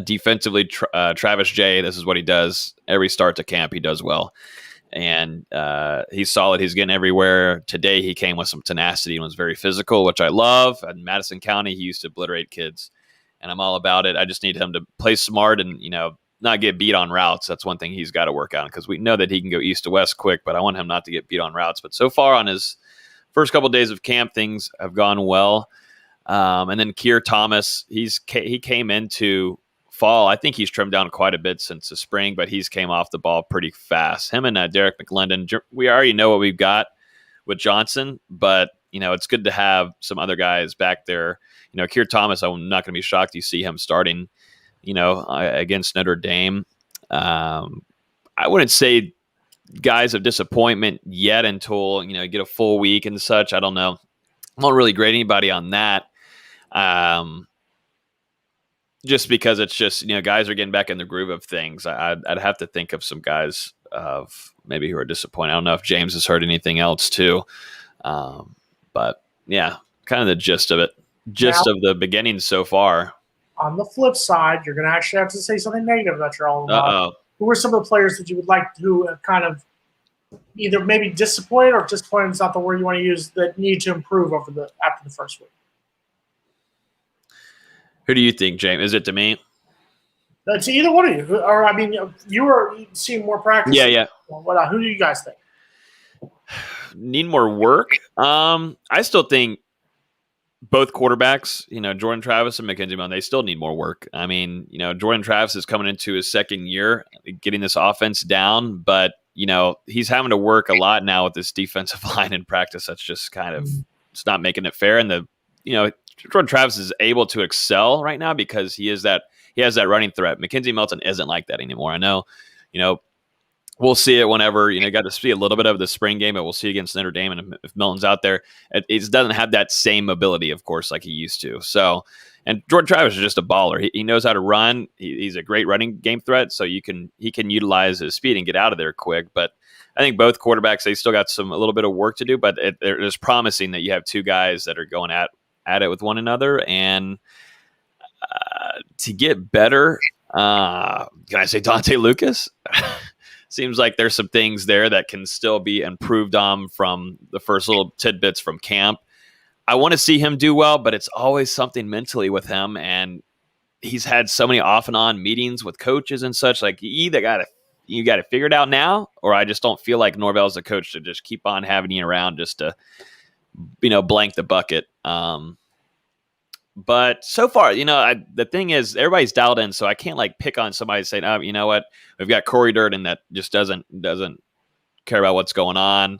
defensively, Travis J. This is what he does every start to camp. He does well, and he's solid. He's getting everywhere. Today he came with some tenacity and was very physical, which I love. In Madison County, he used to obliterate kids, and I'm all about it. I just need him to play smart and not get beat on routes. That's one thing he's got to work on because we know that he can go east to west quick, but I want him not to get beat on routes. But so far on his first couple of days of camp, things have gone well. And then Keir Thomas, he came into fall. I think he's trimmed down quite a bit since the spring, but he's came off the ball pretty fast. Him and Derek McLendon, we already know what we've got with Johnson, but it's good to have some other guys back there. Keir Thomas, I'm not going to be shocked you see him starting against Notre Dame. I wouldn't say guys of disappointment yet until, get a full week and such. I don't know. I won't really grade anybody on that. Just because it's just, guys are getting back in the groove of things. I'd have to think of some guys of maybe who are disappointed. I don't know if James has heard anything else too. But yeah, kind of the gist of it. Of the beginning so far. On the flip side, you're going to actually have to say something negative that you're all about. Who are some of the players that you would like who have kind of either maybe disappointed, or disappointed is not the word you want to use, that need to improve after the first week? Who do you think, James? Is it to me? It's either one of you. Or, I mean, you were seeing more practice. Yeah. Who do you guys think? Need more work? I still think both quarterbacks, Jordan Travis and Mackenzie Milton, they still need more work. I mean, Jordan Travis is coming into his second year, getting this offense down, but, he's having to work a lot now with this defensive line in practice. That's just kind of, it's not making it fair. And Jordan Travis is able to excel right now because he has that running threat. Mackenzie Milton isn't like that anymore. I know, we'll see it whenever, got to see a little bit of the spring game, but we'll see against Notre Dame. And if Milton's out there, it doesn't have that same ability, of course, like he used to. So, and Jordan Travis is just a baller. He knows how to run. He's a great running game threat. So he can utilize his speed and get out of there quick. But I think both quarterbacks, they still got a little bit of work to do, but it is promising that you have two guys that are going at it with one another. And to get better, can I say Dante Lucas? Seems like there's some things there that can still be improved on from the first little tidbits from camp. I want to see him do well, but it's always something mentally with him. And he's had so many off and on meetings with coaches and such. Like, you got to figure it out now, or I just don't feel like Norvell's the coach to just keep on having you around just to, blank the bucket. But so far, the thing is, everybody's dialed in, so I can't pick on somebody saying, "Oh, you know what? We've got Corey Durden that just doesn't care about what's going on."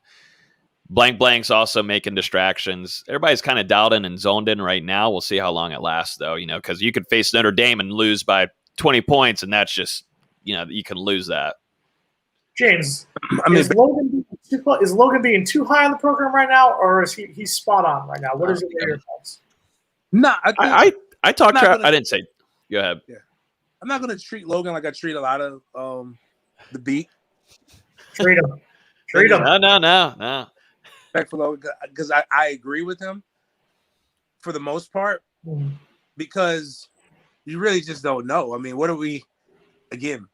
Blank's also making distractions. Everybody's kind of dialed in and zoned in right now. We'll see how long it lasts, though. Because you could face Notre Dame and lose by 20 points, and that's just, you can lose that. James, is Logan being too high on the program right now, or is he's spot on right now? What is your thoughts? No, I talked. I didn't say. Go ahead. Yeah, I'm not going to treat Logan like I treat a lot of the beat. Treat him. No. Respectful, because I agree with him for the most part, because you really just don't know. I mean, what are we? Again,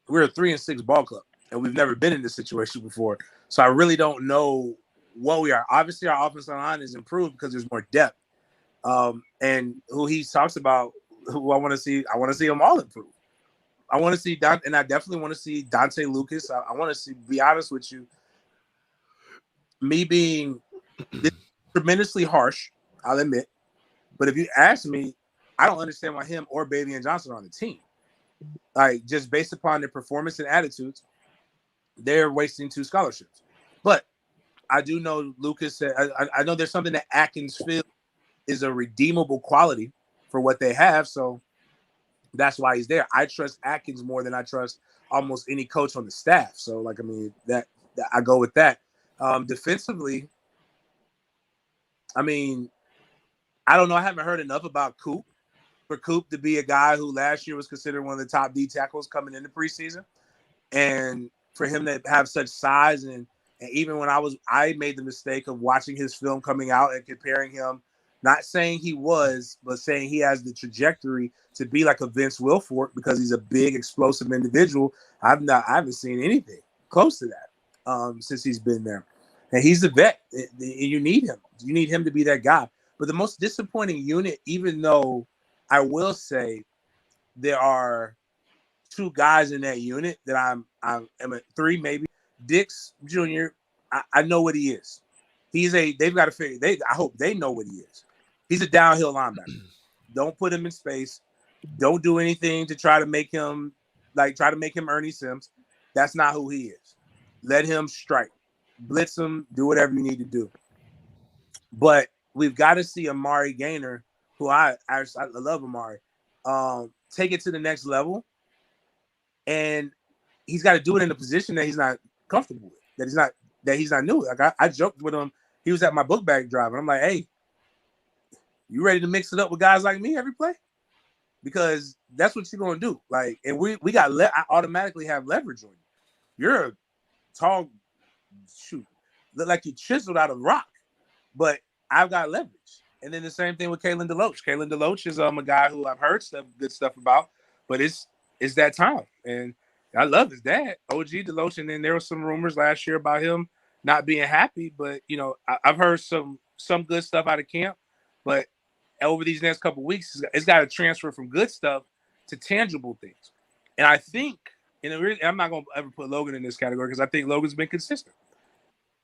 we're a 3-6 ball club, and we've never been in this situation before. So I really don't know what we are. Obviously, our offensive line is improved because there's more depth. And who he talks about, who I want to see them all improve. I want to see and I definitely want to see Dante Lucas. I want to be honest with you, me being tremendously harsh, I'll admit. But if you ask me, I don't understand why him or Bailey and Johnson are on the team. Just based upon their performance and attitudes, they're wasting 2 scholarships. But I do know Lucas said I know there's something that Atkins feels is a redeemable quality for what they have, so that's why he's there. I trust Atkins more than I trust almost any coach on the staff. So, like, I mean, that I go with that. Defensively, I mean, I don't know. I haven't heard enough about Coop. For Coop to be a guy who last year was considered one of the top D tackles coming into preseason, and for him to have such size, and even when I made the mistake of watching his film coming out and comparing him, not saying he was, but saying he has the trajectory to be like a Vince Wilfork because he's a big, explosive individual. I haven't seen anything close to that since he's been there, and he's a vet. You need him. You need him to be that guy. But the most disappointing unit, even though I will say there are 2 guys in that unit that I'm at 3 maybe. Dix Jr. I know what he is. They've got to figure. I hope they know what he is. He's a downhill linebacker. Don't put him in space. Don't do anything to try to make him Ernie Sims. That's not who he is. Let him strike, blitz him, do whatever you need to do. But we've got to see Amari Gaynor, who I love Amari, take it to the next level. And he's got to do it in a position that he's not comfortable with, that he's not new. Like I joked with him. He was at my book bag drive, and I'm like, hey, you ready to mix it up with guys like me every play? Because that's what you're going to do. Like, and we got I automatically have leverage on you. You're a tall, look like you chiseled out of rock, but I've got leverage. And then the same thing with Kalen DeLoach. Kalen DeLoach is a guy who I've heard good stuff about, but it's that time. And I love his dad, OG DeLoach. And then there were some rumors last year about him not being happy, but I've heard some good stuff out of camp. But over these next couple of weeks, it's got to transfer from good stuff to tangible things. And I think, and I'm not going to ever put Logan in this category because I think Logan's been consistent.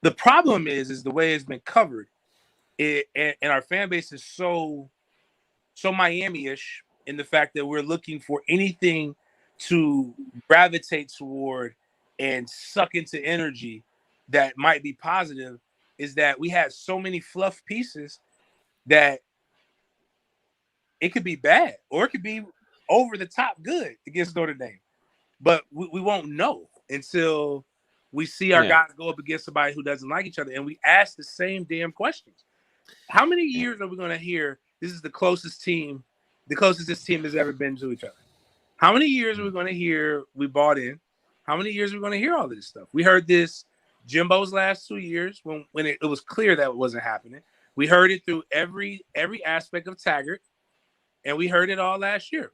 The problem is the way it's been covered. And our fan base is so Miami-ish in the fact that we're looking for anything to gravitate toward and suck into energy that might be positive, is that we had so many fluff pieces that it could be bad or it could be over the top good against Notre Dame. But we won't know until we see our guys go up against somebody who doesn't like each other. And we ask the same damn questions. How many years are we going to hear this is the closest this team has ever been to each other? How many years are we going to hear we bought in? How many years are we going to hear all this stuff? We heard this Jimbo's last 2 years when it was clear that it wasn't happening. We heard it through every aspect of Taggart, and we heard it all last year.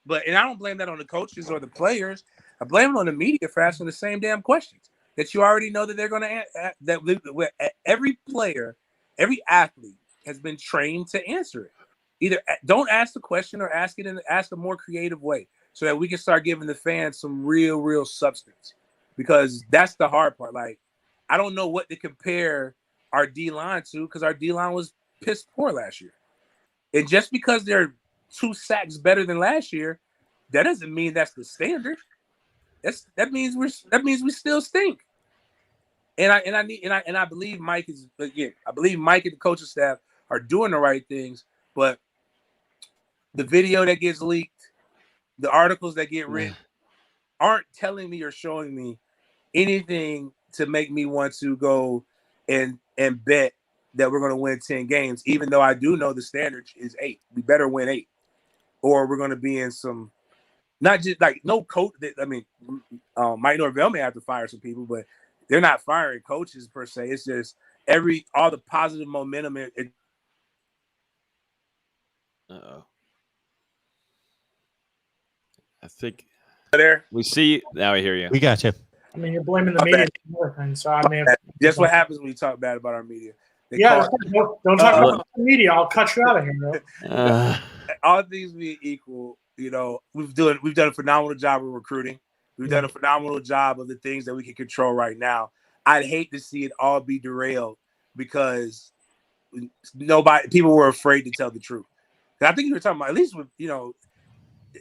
And I don't blame that on the coaches or the players. I blame it on the media for asking the same damn questions that you already know that they're going to that every player, every athlete has been trained to answer it. Either don't ask the question or ask a more creative way so that we can start giving the fans some real substance, because that's the hard part. Like, I don't know what to compare our D-line to because our D-line was piss poor last year. And just because they're 2 sacks better than last year, that doesn't mean that's the standard. That means we still stink. And I believe Mike and the coaching staff are doing the right things, but the video that gets leaked, the articles that get written aren't telling me or showing me anything to make me want to go and bet that we're going to win 10 games, even though I do know the standard is 8. We better win 8, or we're going to be in some, not just like no coach. I mean, Mike Norvell may have to fire some people, but they're not firing coaches per se. It's just all the positive momentum. Uh-oh. I think There. we see now. I hear you. We got you. I mean, you're blaming the media for more things, so I mean, That's what happens when you talk bad about our media. Don't talk about the media. I'll cut you out of here, bro. All things being equal, we've done a phenomenal job of recruiting. We've done a phenomenal job of the things that we can control right now. I'd hate to see it all be derailed because people were afraid to tell the truth. And I think you were talking about, at least with,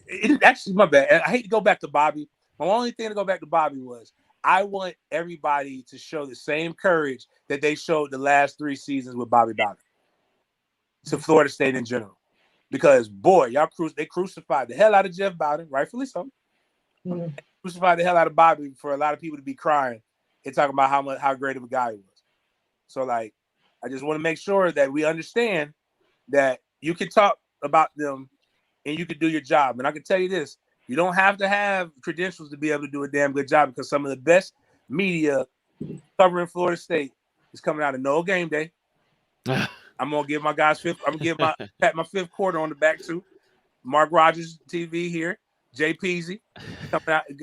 it actually, my bad. I hate to go back to Bobby. My only thing to go back to Bobby was I want everybody to show the same courage that they showed the last 3 seasons with Bobby Bowden to Florida State in general. Because, boy, they crucified the hell out of Jeff Bowden, rightfully so. Mhm. Crucified the hell out of Bobby for a lot of people to be crying and talking about how great of a guy he was. So, like, I just want to make sure that we understand that you can talk about them and you can do your job. And I can tell you this, you don't have to have credentials to be able to do a damn good job, because some of the best media covering Florida State is coming out of No Game Day. I'm gonna give my guys pat my fifth quarter on the back too. Mark Rogers TV here, Jay Peasy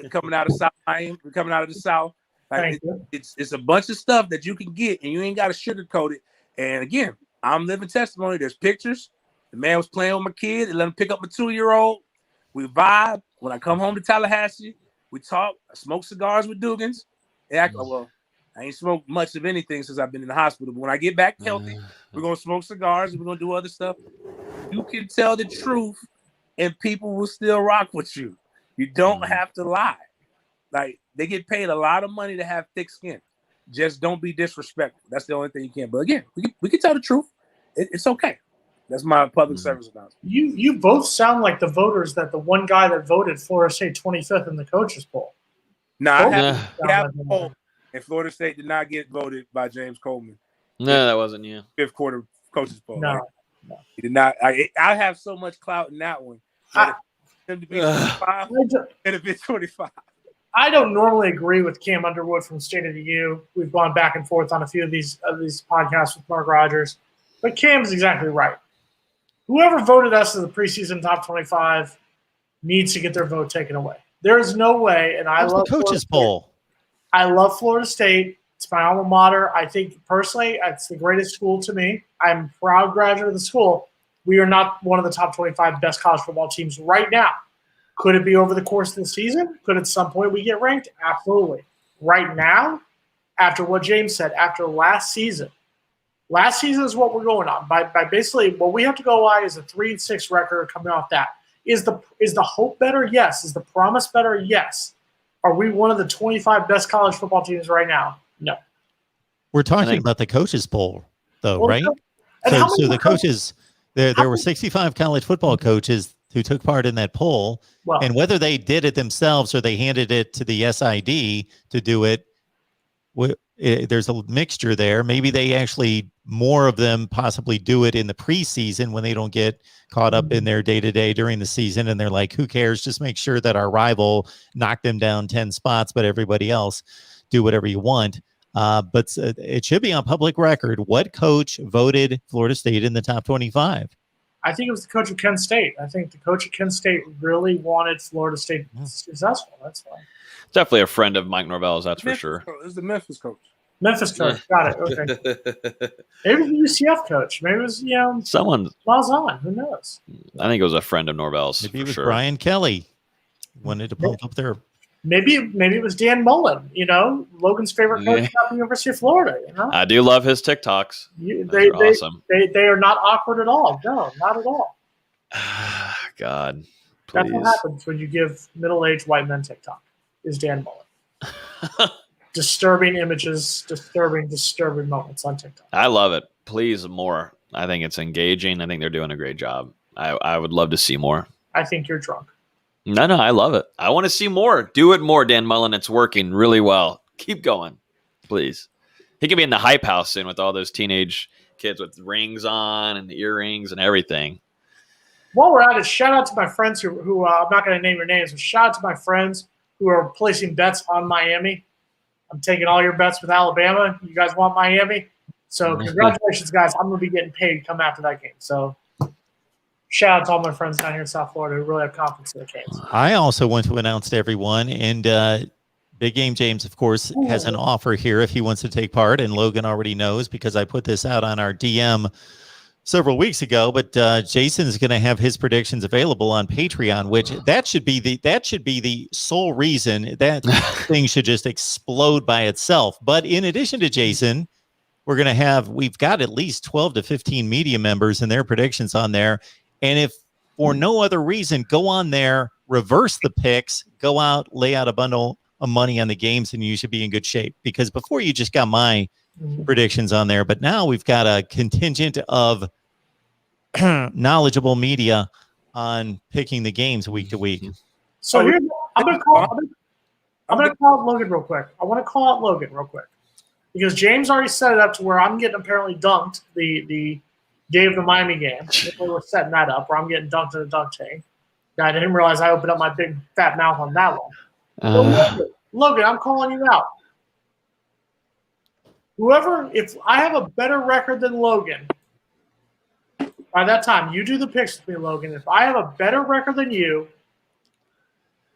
coming out of South Miami, coming out of the South. Like it's a bunch of stuff that you can get, and you ain't got to sugarcoat it. And again, I'm living testimony. There's pictures. The man was playing with my kid. They let him pick up my 2-year-old. We vibe. When I come home to Tallahassee, we talk. I smoke cigars with Dugans. Well, I ain't smoked much of anything since I've been in the hospital. But when I get back healthy, we're gonna smoke cigars and we're gonna do other stuff. You can tell the truth, and people will still rock with you. You don't have to lie. Like, they get paid a lot of money to have thick skin. Just don't be disrespectful. That's the only thing you can. But again, we can tell the truth. It's okay. That's my public service announcement. You both sound like the voters that the one guy that voted Florida State 25th in the coaches poll. No, I have a poll, and Florida State did not get voted by James Coleman. No, that wasn't you. Fifth quarter coaches poll. No, right? No, he did not. I have so much clout in that one. Him to be 25 and a bit 25. I don't normally agree with Cam Underwood from State of the U. We've gone back and forth on a few of these podcasts with Mark Rogers, but Cam is exactly right. Whoever voted us as the preseason top 25 needs to get their vote taken away. There is no way, and I love the coaches poll. I love Florida State. It's my alma mater. I think personally, it's the greatest school to me. I'm a proud graduate of the school. We are not one of the top 25 best college football teams right now. Could it be over the course of the season? Could at some point we get ranked? Absolutely. Right now, after what James said, after last season is what we're going on. By basically what we have to go by is a 3-6 record coming off that. Is the hope better? Yes. Is the promise better? Yes. Are we one of the 25 best college football teams right now? No. We're talking about the coaches poll, though, right? So the coaches, there were 65 college football coaches who took part in that poll, and whether they did it themselves or they handed it to the SID to do it, there's a mixture there. Maybe they actually, more of them possibly do it in the preseason when they don't get caught up in their day-to-day during the season, and they're like, who cares? Just make sure that our rival knocked them down 10 spots, but everybody else do whatever you want. But it should be on public record. What coach voted Florida State in the top 25? I think it was the coach of Kent State. I think the coach of Kent State really wanted Florida State successful. That's why. Definitely a friend of Mike Norvell's, that's for sure. It was the Memphis coach. Memphis coach. Got it. Okay. Maybe the UCF coach. Maybe it was, someone. Malzahn. Who knows? I think it was a friend of Norvell's. Maybe it was sure. Brian Kelly. Wanted to pump up their. Maybe it was Dan Mullen, Logan's favorite coach at the University of Florida. I do love his TikToks. They're awesome. They are not awkward at all. No, not at all. God, please. That's what happens when you give middle-aged white men TikTok. Is Dan Mullen. Disturbing images, disturbing moments on TikTok. I love it. Please, more. I think it's engaging. I think they're doing a great job. I would love to see more. I think you're drunk. No, I love it. I want to see more. Do it more, Dan Mullen. It's working really well. Keep going, please. He could be in the hype house soon with all those teenage kids with rings on and the earrings and everything. While we're at it, shout out to my friends who I'm not going to name your names, but shout out to my friends who are placing bets on Miami. I'm taking all your bets with Alabama. You guys want Miami? So congratulations, guys. I'm going to be getting paid come after that game. So shout out to all my friends down here in South Florida who really have confidence in the Canes. I also want to announce to everyone, and Big Game James, of course, has an offer here if he wants to take part, and Logan already knows because I put this out on our DM several weeks ago. But Jason is going to have his predictions available on Patreon, which that should be the sole reason that thing should just explode by itself. But in addition to Jason, we've got at least 12 to 15 media members and their predictions on there. And if for no other reason, go on there, reverse the picks, go out, lay out a bundle of money on the games, then you should be in good shape. Because before you just got my predictions on there, but now we've got a contingent of knowledgeable media on picking the games week to week. So here's I'm gonna call out Logan real quick. I want to call out Logan real quick because James already set it up to where I'm getting apparently dunked the day of the Miami game. We were setting that up where I'm getting dunked in a dunk tank. I didn't realize I opened up my big fat mouth on that one. So Logan, I'm calling you out. If I have a better record than Logan, by that time, you do the picks with me, Logan. If I have a better record than you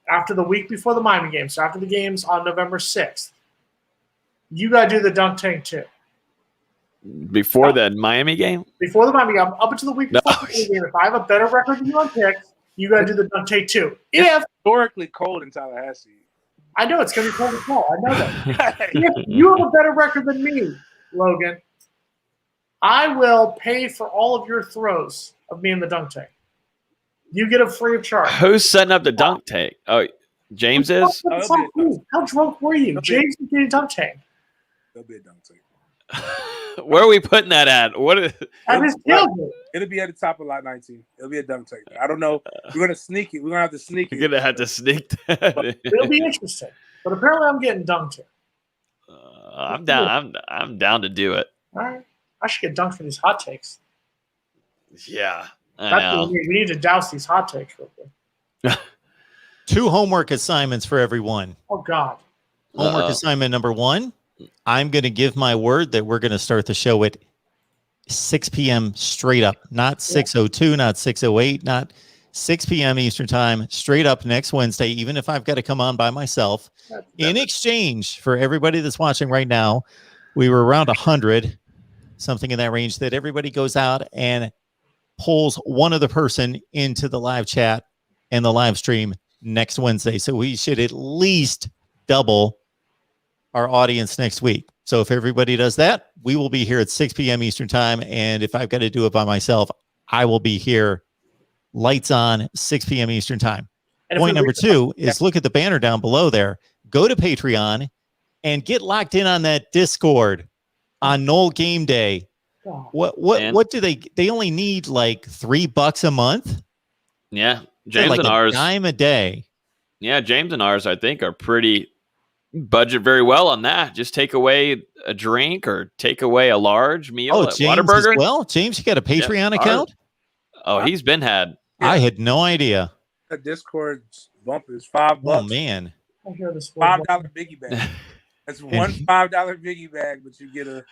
after the week before the Miami game, so after the games on November 6th, you got to do the dunk tank too. Before the Miami game? Before the Miami game, up until the week before the Miami game, if I have a better record than you on picks, you got to do the dunk tank too. It's historically cold in Tallahassee. I know it's going to be cold as well. I know that. If you have a better record than me, Logan, I will pay for all of your throws of me in the dunk tank. You get it free of charge. Who's setting up the dunk tank? Oh, James is? How drunk were you? James is getting a dunk tank. There'll be a dunk tank. Where are we putting that at? At his tailgate. It'll be at the top of lot 19. It'll be a dunk tank. I don't know. We're gonna sneak it. We're gonna have to sneak it. You're gonna have to sneak that. It'll be interesting. But apparently, I'm getting dunked. I'm down. I'm down to do it. All right. I should get dunked for these hot takes. Yeah, I That's know. what we need to douse these hot takes real quick. 2 homework assignments for everyone. Oh God. Homework assignment number 1. I'm going to give my word that we're going to start the show at 6 p.m. straight up, not 6:02, not 6:08, not 6 p.m. Eastern time, straight up next Wednesday, even if I've got to come on by myself. In exchange for everybody that's watching right now, we were around 100, something in that range, that everybody goes out and pulls one other person into the live chat and the live stream next Wednesday. So we should at least double our audience next week. So if everybody does that, we will be here at 6 p.m. Eastern time. And if I've got to do it by myself, I will be here lights on 6 p.m. Eastern time. Point number 2 is look at the banner down below there. Go to Patreon and get locked in on that Discord on Knoll Game Day. What do they only need like $3 a month? Yeah. James like and ours. $0.10 a day. Yeah, James and ours, I think, are pretty budget very well on that. Just take away a drink or take away a large meal at James Whataburger. Well, James, you got a Patreon account? He's been had. Yeah. I had no idea. A Discord bump is $5. Oh man. I hear this $5 biggie bag. That's one $5 biggie bag, but you get a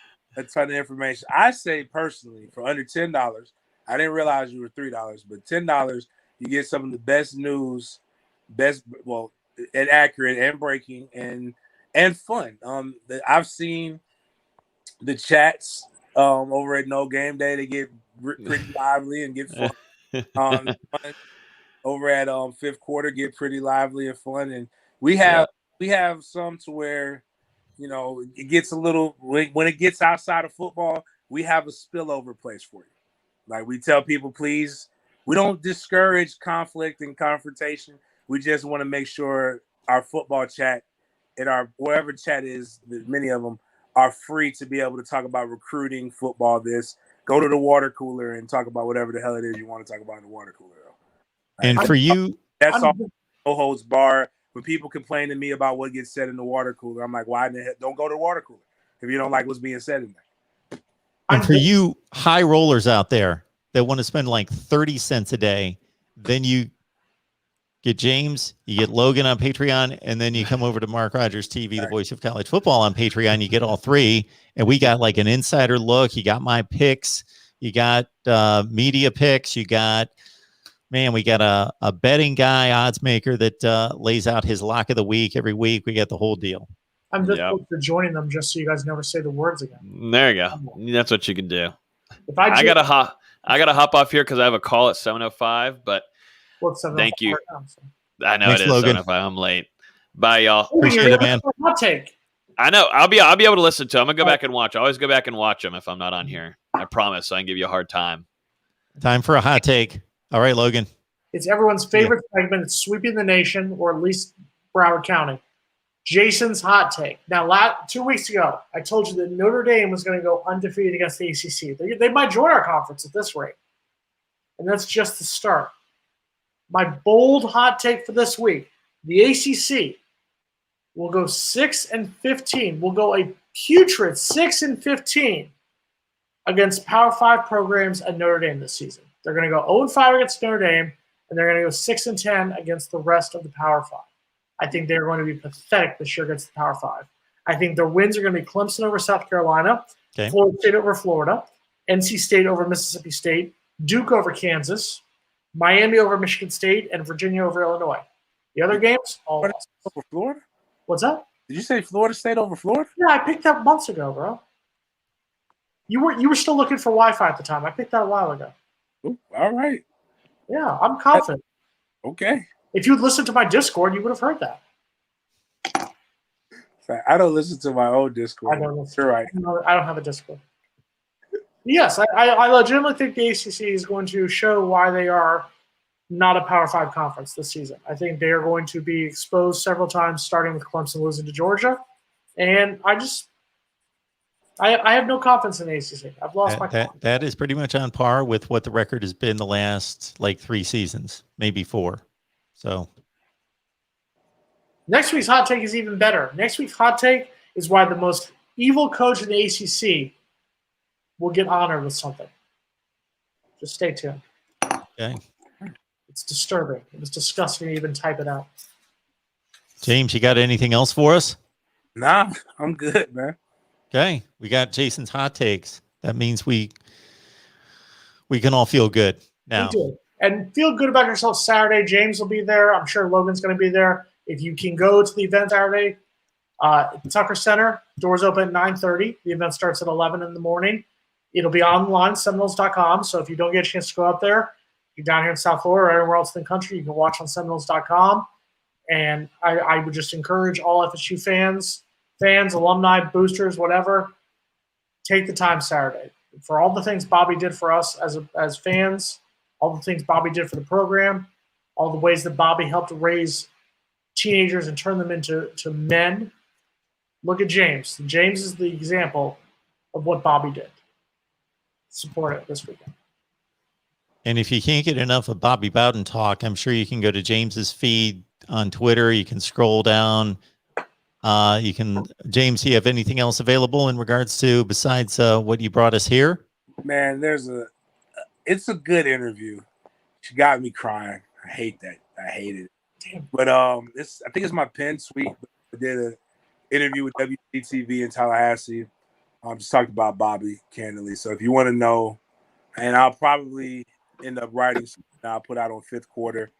ton of information. I say personally, for under $10, I didn't realize you were $3, but $10, you get some of the best news, and accurate and breaking and fun. I've seen the chats over at No Game Day. They get pretty lively and get fun. Over at Fifth Quarter, get pretty lively and fun. And we have some to where, it gets a little, when it gets outside of football, we have a spillover place for you. Like we tell people, please, we don't discourage conflict and confrontation. We just want to make sure our football chat and our wherever chat is, many of them are free to be able to talk about recruiting, football, go to the water cooler and talk about whatever the hell it is you want to talk about in the water cooler. And for you, that's all. No holds bar. When people complain to me about what gets said in the water cooler, I'm like, why the hell don't go to the water cooler if you don't like what's being said in there? And for you high rollers out there that want to spend like 30 cents a day, then you get James, you get Logan on Patreon, and then you come over to Mark Rogers TV, the voice of college football on Patreon. You get all 3, and we got like an insider look. You got my picks. You got media picks. You got, we got a betting guy, odds maker that lays out his lock of the week every week. We got the whole deal. I'm just close to joining them just so you guys never say the words again. There you go. That's what you can do. If I gotta hop off here because I have a call at 7:05. But thank you. I know Thanks, it is Logan. 7:05. I'm late. Bye, y'all. Appreciate it, man. Hot take. I know. I'll be able to listen to them. I'm gonna go back and watch. I always go back and watch them if I'm not on here. I promise. So I can give you a hard time. Time for a hot take. All right, Logan. It's everyone's favorite segment. It's sweeping the nation, or at least Broward County. Jason's hot take. Now, 2 weeks ago, I told you that Notre Dame was going to go undefeated against the ACC. They might join our conference at this rate. And that's just the start. My bold hot take for this week, the ACC will go 6-15. We'll go a putrid 6-15 against Power 5 programs at Notre Dame this season. They're going to go 0-5 against Notre Dame, and they're going to go 6-10 against the rest of the Power 5. I think they're going to be pathetic this year against the Power 5. I think their wins are going to be Clemson over South Carolina, Florida State over Florida, NC State over Mississippi State, Duke over Kansas, Miami over Michigan State, and Virginia over Illinois. The other games, all losses. Over Florida? What's that? Did you say Florida State over Florida? Yeah, I picked that months ago, bro. You were still looking for Wi-Fi at the time. I picked that a while ago. Ooh, all right. Yeah, I'm confident. Okay. If you'd listened to my Discord, you would have heard that. I don't listen to my own Discord. I don't listen. You're right. I don't have a Discord. Yes, I legitimately think the ACC is going to show why they are not a Power 5 conference this season. I think they are going to be exposed several times, starting with Clemson losing to Georgia. And I have no confidence in the ACC. I've lost my confidence. That is pretty much on par with what the record has been the last 3 seasons, maybe 4. So next week's hot take is even better. Next week's hot take is why the most evil coach in the ACC will get honored with something. Just stay tuned. Okay. It's disturbing. It was disgusting to even type it out. James, you got anything else for us? Nah, I'm good, man. Okay. We got Jason's hot takes. That means we can all feel good now. We do. And feel good about yourself Saturday. James will be there. I'm sure Logan's going to be there. If you can go to the event Saturday, Tucker Center, doors open at 9:30. The event starts at 11 in the morning. It'll be online, Seminoles.com. So if you don't get a chance to go up there, you're down here in South Florida or anywhere else in the country, you can watch on Seminoles.com. And I would just encourage all FSU fans, alumni, boosters, whatever, take the time Saturday. For all the things Bobby did for us as fans, all the things Bobby did for the program, all the ways that Bobby helped raise teenagers and turn them into men. Look at James. James is the example of what Bobby did. Support it this weekend. And if you can't get enough of Bobby Bowden talk, I'm sure you can go to James's feed on Twitter. You can scroll down. James, do you have anything else available in regards to besides what you brought us here? Man, it's a good interview. She got me crying. I hate that. I hate it. Damn. But I think it's my pen suite. I did an interview with WCTV in Tallahassee. Just talked about Bobby candidly. So if you want to know, and I'll probably end up writing something I'll put out on 5th quarter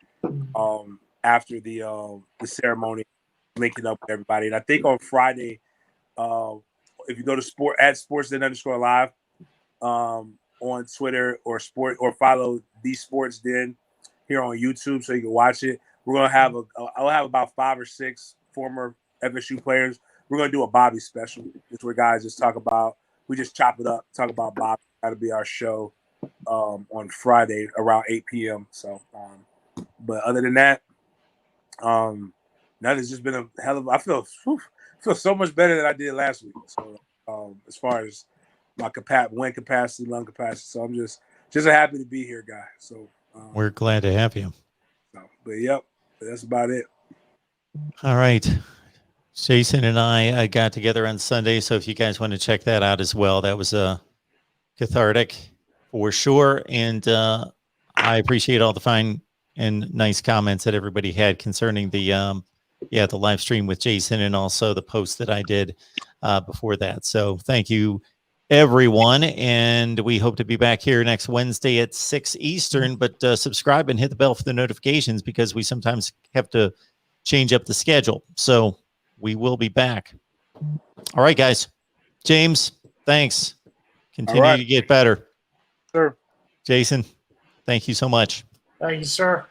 after the ceremony, linking up with everybody. And I think on Friday, if you go to @sportsden_live on Twitter or follow the Sports Den here on YouTube so you can watch it. We're gonna have I'll have about 5 or 6 former FSU players. We're gonna do a Bobby special. It's where guys just we just chop it up, talk about Bobby. That'll be our show on Friday around 8 p.m. So, but other than that, nothing's just been a hell of. I feel so much better than I did last week. So, as far as my win capacity, lung capacity, so I'm just happy to be here, guys. So we're glad to have you. So, but yep, that's about it. All right. Jason and I got together on Sunday, so if you guys want to check that out as well, that was cathartic for sure. And I appreciate all the fine and nice comments that everybody had concerning the live stream with Jason and also the post that I did before that. So thank you, everyone. And we hope to be back here next Wednesday at 6 Eastern, but subscribe and hit the bell for the notifications because we sometimes have to change up the schedule. So we will be back. All right, guys. James, thanks. Continue to get better. Sure. Jason, thank you so much. Thank you, sir.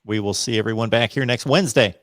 We will see everyone back here next Wednesday.